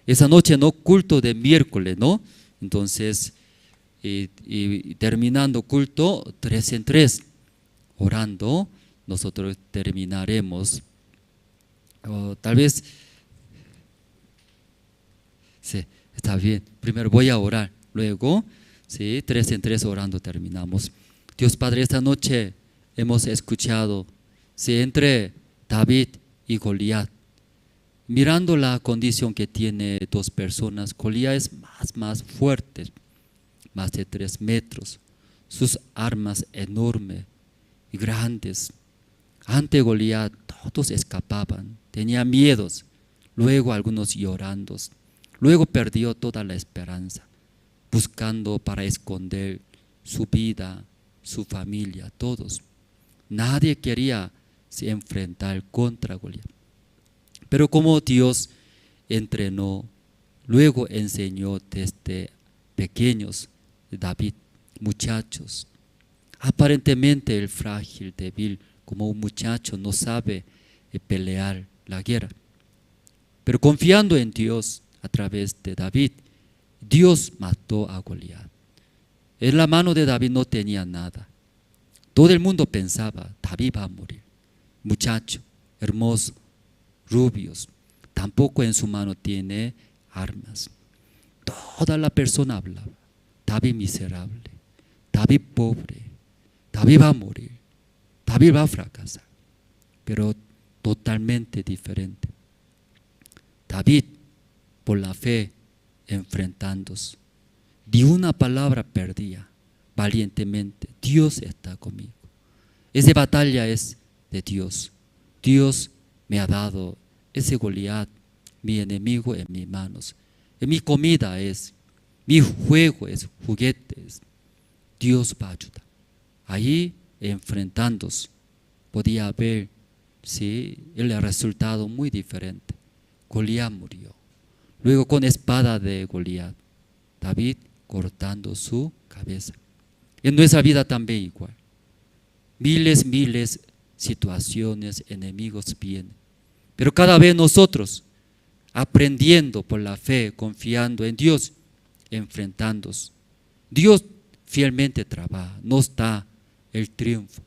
Esa noche, ¿no? Culto de miércoles, ¿no? Entonces, y terminando culto, 3 en 3, orando, nosotros terminaremos. Tal vez, sí, está bien. Primero voy a orar, luego, sí, 3 en 3 orando terminamos. Dios Padre, esta noche hemos escuchado, sí, entre David y Goliat. Mirando la condición que tiene dos personas, Goliat es más fuerte, más de 3 metros, sus armas enormes y grandes. Ante Goliat todos escapaban, tenían miedos, luego algunos llorando, luego perdió toda la esperanza, buscando para esconder su vida, su familia, todos. Nadie quería se enfrentar contra Goliat. Pero como Dios entrenó, luego enseñó desde pequeños David, muchachos. Aparentemente el frágil, débil, como un muchacho no sabe pelear la guerra. Pero confiando en Dios a través de David, Dios mató a Goliat. En la mano de David no tenía nada. Todo el mundo pensaba, David va a morir. Muchacho, hermoso, rubios, tampoco en su mano tiene armas. Toda la persona hablaba, David miserable, David pobre, David va a morir, David va a fracasar. Pero totalmente diferente. David, por la fe, enfrentándose, ni una palabra perdía, valientemente. Dios está conmigo. Esa batalla es de Dios. Dios me ha dado ese Goliat, mi enemigo en mis manos. Mi comida es, mi juego es juguetes. Dios va a ayudar. Ahí enfrentándose, podía ver, sí, el resultado muy diferente. Goliat murió. Luego con espada de Goliat, David cortando su cabeza. En nuestra vida también igual. Miles situaciones, enemigos vienen. Pero cada vez nosotros, aprendiendo por la fe, confiando en Dios, enfrentándose. Dios fielmente trabaja, nos da el triunfo.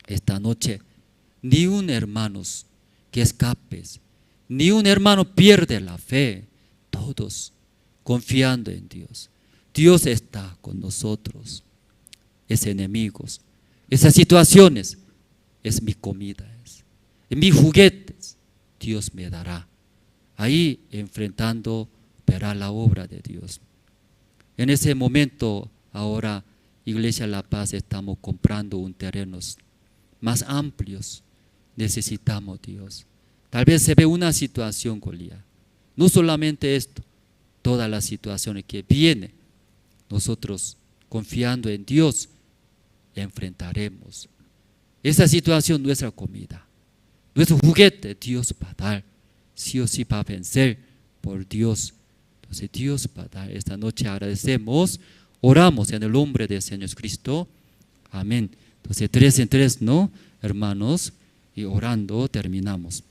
Esta noche, ni un hermano que escapes, ni un hermano pierde la fe. Todos confiando en Dios. Dios está con nosotros. Es enemigos. Esas situaciones es mi comida, es mis juguetes. Dios me dará. Ahí enfrentando, verá la obra de Dios. En ese momento, ahora, Iglesia La Paz, estamos comprando un terrenos más amplios. Necesitamos Dios. Tal vez se ve una situación, Goliat. No solamente esto, todas las situaciones que vienen, nosotros confiando en Dios, enfrentaremos. Esa situación, nuestra comida, nuestro juguete, Dios va a dar. Sí o sí va a vencer por Dios. Entonces Dios va a dar. Esta noche agradecemos, oramos en el nombre del Señor Jesucristo. Amén. Entonces 3 en 3, ¿no? Hermanos, y orando terminamos.